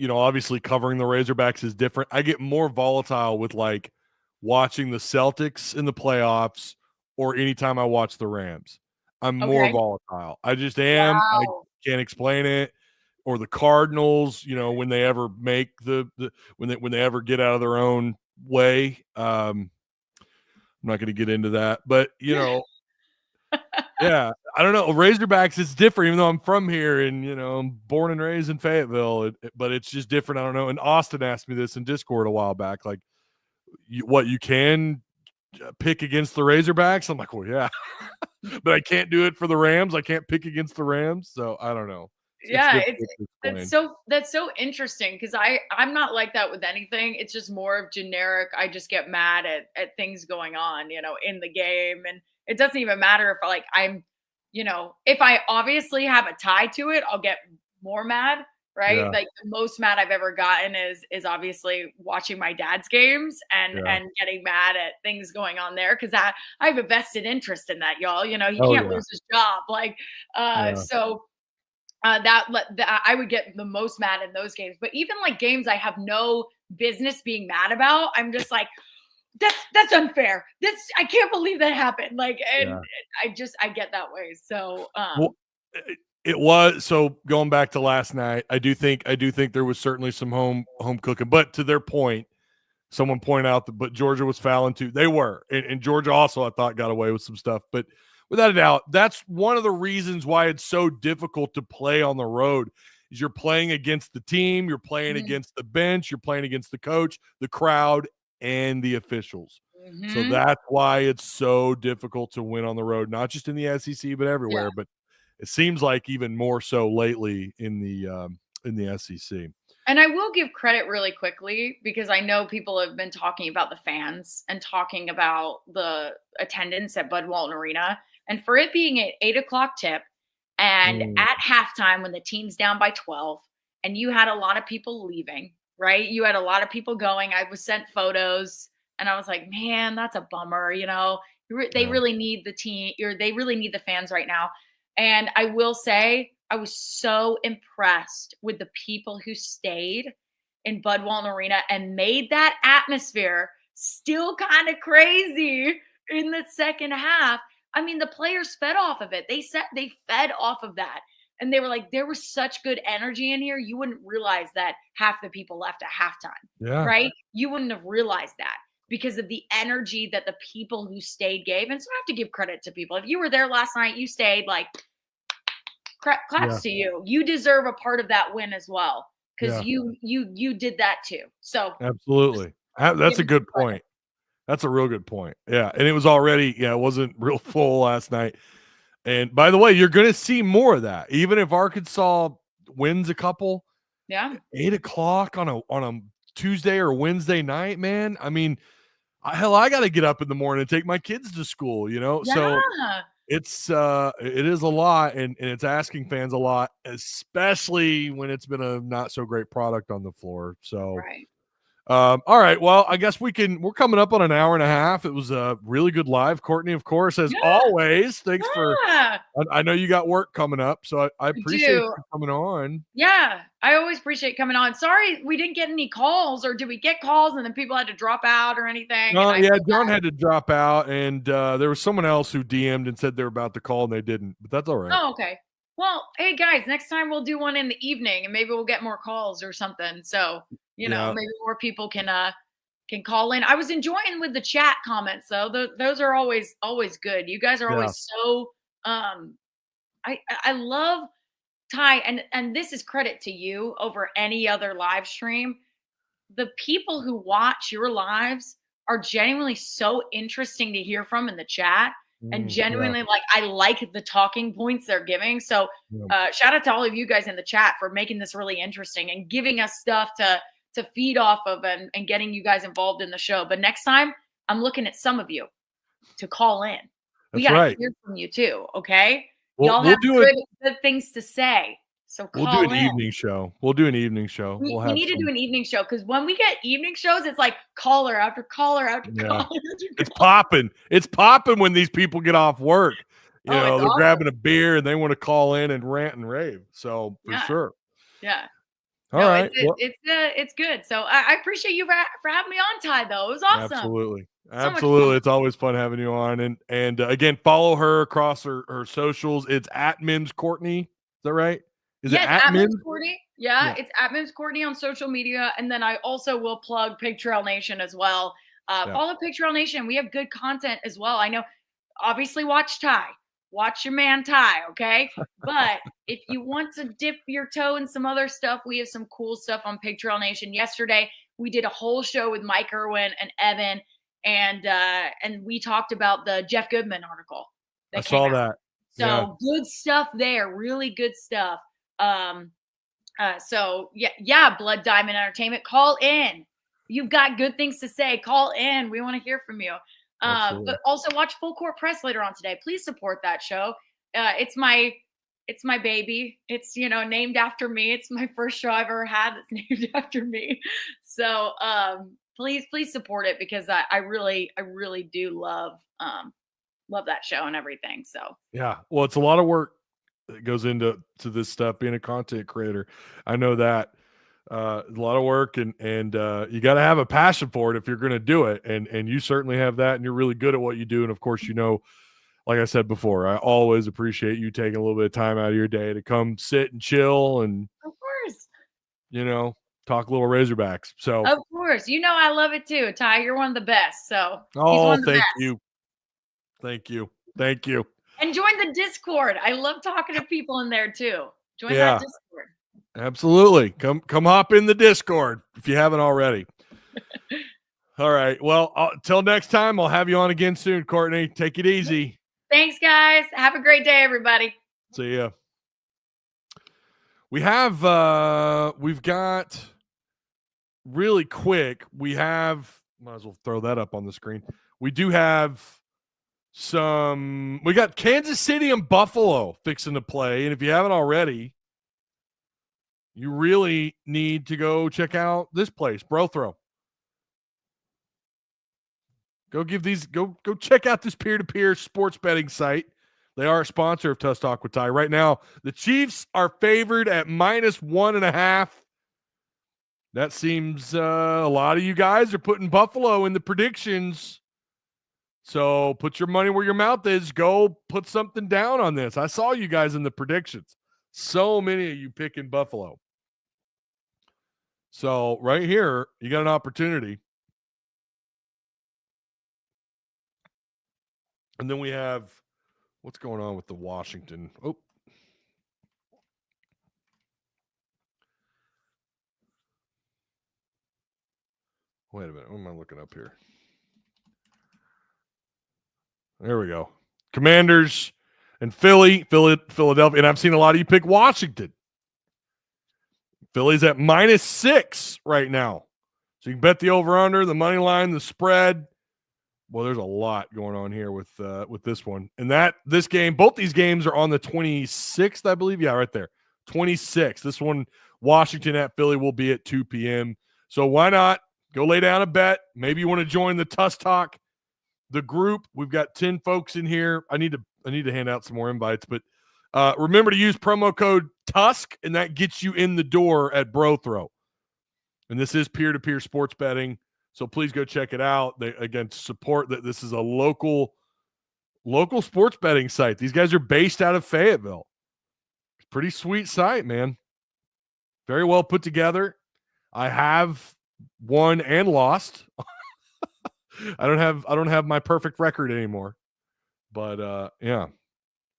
obviously covering the Razorbacks is different. I get more volatile with like watching the Celtics in the playoffs or anytime I watch the Rams. I'm more volatile. I just am. Wow. I can't explain it. Or the Cardinals, when they ever make when they ever get out of their own way. I'm not going to get into that, but yeah, I don't know. Razorbacks, it's different, even though I'm from here and I'm born and raised in Fayetteville, but it's just different. I don't know. And Austin asked me this in Discord a while back, like, you can pick against the Razorbacks? I'm like, well, yeah, but I can't do it for the Rams. I can't pick against the Rams, so I don't know. That's so interesting because I'm not like that with anything. It's just more of generic. I just get mad at things going on, in the game, and it doesn't even matter if I'm, if I obviously have a tie to it, I'll get more mad, right? Yeah. Like the most mad I've ever gotten is obviously watching my dad's games and getting mad at things going on there because I have a vested interest in that, y'all. He can't lose his job, so. That I would get the most mad in those games, but even like games I have no business being mad about, I'm just like, that's unfair. I can't believe that happened. Like, and I get that way. So, it was so going back to last night. I do think there was certainly some home cooking, but to their point, someone pointed out but Georgia was fouling too. They were, and Georgia also I thought got away with some stuff, but Without a doubt, that's one of the reasons why it's so difficult to play on the road. Is you're playing against the team, you're playing against the bench, you're playing against the coach, the crowd, and the officials. So that's why it's so difficult to win on the road, not just in the SEC, but everywhere. But it seems like even more so lately in the SEC. And I will give credit really quickly because I know people have been talking about the fans and talking about the attendance at Bud Walton Arena. And for it being an 8:00 tip and at halftime when the team's down by 12 and you had a lot of people leaving, right? You had a lot of people going. I was sent photos and I was like, man, that's a bummer. They really need the team or they really need the fans right now. And I will say, I was so impressed with the people who stayed in Bud Walton Arena and made that atmosphere still kind of crazy in the second half. I mean, the players fed off of it. They fed off of that. And they were like, there was such good energy in here. You wouldn't realize that half the people left at halftime, right? You wouldn't have realized that because of the energy that the people who stayed gave. And so I have to give credit to people. If you were there last night, you stayed, like, claps to you. You deserve a part of that win as well because you did that too. So absolutely, that's a good point. That's a real good point. Yeah, and it was already it wasn't real full last night. And by the way, you're going to see more of that, even if Arkansas wins a couple. 8:00 on a Tuesday or Wednesday night, man. I mean, I got to get up in the morning and take my kids to school. So. It is a lot, and it's asking fans a lot, especially when it's been a not so great product on the floor. So, all right. Well, I guess we're coming up on an hour and a half. It was a really good live. Courtney, of course, as always. Thanks for. I know you got work coming up, so I appreciate you coming on. Yeah, I always appreciate coming on. Sorry, we didn't get any calls, or did we get calls and then people had to drop out or anything? No, John had to drop out, and there was someone else who DM'd and said they were about to call and they didn't, but that's all right. Oh, okay. Well, hey guys, next time we'll do one in the evening, and maybe we'll get more calls or something. So maybe more people can call in. I was enjoying with the chat comments though. Those are always good. You guys are always so. I love Ty, and this is credit to you over any other live stream. The people who watch your lives are genuinely so interesting to hear from in the chat. And genuinely, I like the talking points they're giving. So shout out to all of you guys in the chat for making this really interesting and giving us stuff to feed off of and getting you guys involved in the show. But next time, I'm looking at some of you to call in. We got to hear from you too, okay? Y'all have good things to say. So we'll do an evening show. We need to do an evening show because when we get evening shows, it's like caller after caller after caller. It's popping. It's popping when these people get off work. They're awesome. Grabbing a beer and they want to call in and rant and rave. So for sure. Yeah. All right. It's good. So I appreciate you for having me on, Ty, though. It was awesome. Absolutely. It's always fun having you on. And again, follow her across her socials. It's at Mims Courtney. Is that right? Is it at Mims Courtney? Yeah, it's at Mims Courtney on social media. And then I also will plug Pig Trail Nation as well. Follow Pig Trail Nation. We have good content as well. I know, obviously, watch Ty. Watch your man Ty, okay? But if you want to dip your toe in some other stuff, we have some cool stuff on Pig Trail Nation. Yesterday, we did a whole show with Mike Irwin and Evan, and we talked about the Jeff Goodman article. I saw that. So good stuff there. Really good stuff. So Blood Diamond Entertainment, call in. You've got good things to say. Call in. We want to hear from you. But also watch Full Court Press later on today. Please support that show. It's my baby. It's named after me. It's my first show I've ever had that's named after me. So please support it because I really do love that show and everything. So well, it's a lot of work that goes into this stuff, being a content creator. I know that a lot of work and you got to have a passion for it if you're going to do it. And you certainly have that, and you're really good at what you do. And of course, like I said before, I always appreciate you taking a little bit of time out of your day to come sit and chill and of course, talk a little Razorbacks. So of course, I love it too. Ty, you're one of the best. So thank you. And join the Discord. I love talking to people in there too. Join that Discord. Absolutely. Come hop in the Discord if you haven't already. All right. Well, till next time, I'll have you on again soon, Courtney. Take it easy. Thanks, guys. Have a great day, everybody. See ya. We've got really quick. Might as well throw that up on the screen. We do have we got Kansas City and Buffalo fixing to play. And if you haven't already, you really need to go check out this place, BroThrow. Go check out this peer-to-peer sports betting site. They are a sponsor of Tusk Talk with Ty. Right now, the Chiefs are favored at -1.5. That seems a lot of you guys are putting Buffalo in the predictions. So put your money where your mouth is. Go put something down on this. I saw you guys in the predictions. So many of you picking Buffalo. So right here, you got an opportunity. And then we have what's going on with the Washington. Oh. Wait a minute. What am I looking up here? There we go. Commanders and Philadelphia. And I've seen a lot of you pick Washington. Philly's at -6 right now. So you can bet the over-under, the money line, the spread. Well, there's a lot going on here with this one. And this game, both these games are on the 26th, I believe. Yeah, right there. 26th. This one, Washington at Philly, will be at 2 p.m. So why not go lay down a bet? Maybe you want to join the Tusk Talk, the group. We've got 10 folks in here. I need to hand out some more invites, but remember to use promo code Tusk, and that gets you in the door at BroThrow. And this is peer-to-peer sports betting, so please go check it out. They, again, support that this is a local sports betting site. These guys are based out of Fayetteville. Pretty sweet site, man. Very well put together. I have won and lost. I don't have my perfect record anymore. But yeah.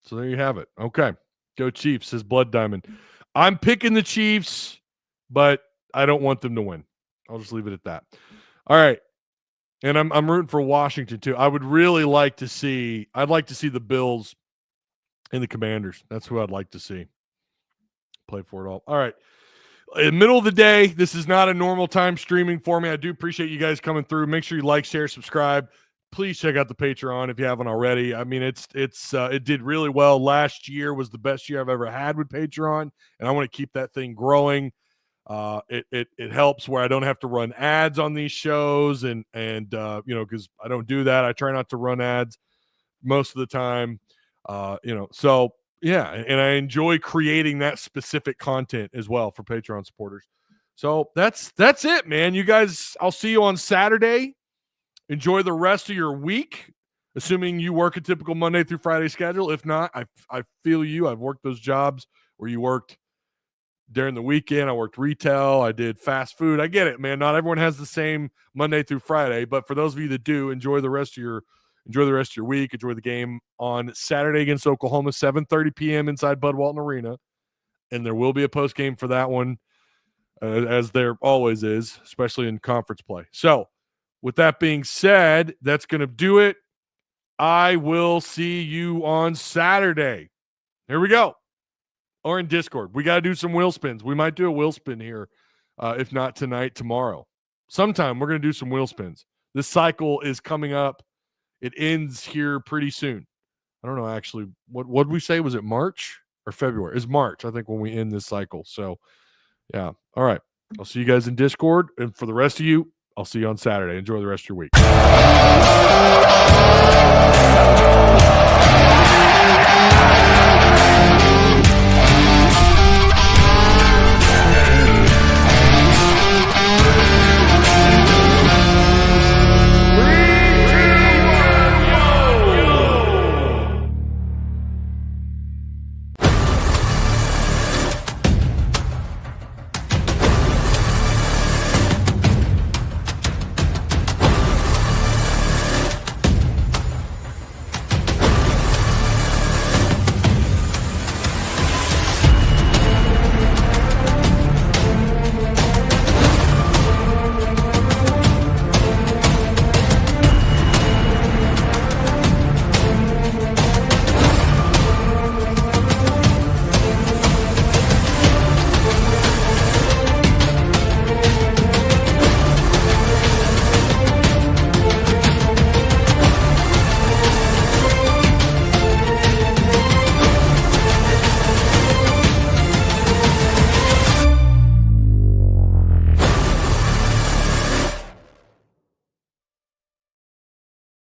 So there you have it. Okay. Go Chiefs, says Blood Diamond. I'm picking the Chiefs, but I don't want them to win. I'll just leave it at that. All right. And I'm rooting for Washington too. I'd like to see the Bills and the Commanders. That's who I'd like to see play for it all. All right. In the middle of the day, this is not a normal time streaming for me. I do appreciate you guys coming through. Make sure you like, share, subscribe. Please check out the Patreon if you haven't already. I mean, it did really well. Last year was the best year I've ever had with Patreon, and I want to keep that thing growing. It helps where I don't have to run ads on these shows, and because I don't do that. I try not to run ads most of the time. So yeah, and I enjoy creating that specific content as well for Patreon supporters. So that's it, man. You guys, I'll see you on Saturday. Enjoy the rest of your week, assuming you work a typical Monday through Friday schedule. If not, I feel you. I've worked those jobs where you worked during the weekend. I worked retail. I did fast food. I get it, man. Not everyone has the same Monday through Friday, but for those of you that do, enjoy the rest of your week. Enjoy the game on Saturday against Oklahoma, 7:30 p.m. inside Bud Walton Arena, and there will be a post game for that one, as there always is, especially in conference play. So, with that being said, that's going to do it. I will see you on Saturday. Here we go. Or in Discord. We got to do some wheel spins. We might do a wheel spin here, if not tonight, tomorrow. Sometime we're going to do some wheel spins. This cycle is coming up. It ends here pretty soon. I don't know, actually. What did we say? Was it March or February? It's March, I think, when we end this cycle. So, yeah. All right. I'll see you guys in Discord. And for the rest of you, I'll see you on Saturday. Enjoy the rest of your week.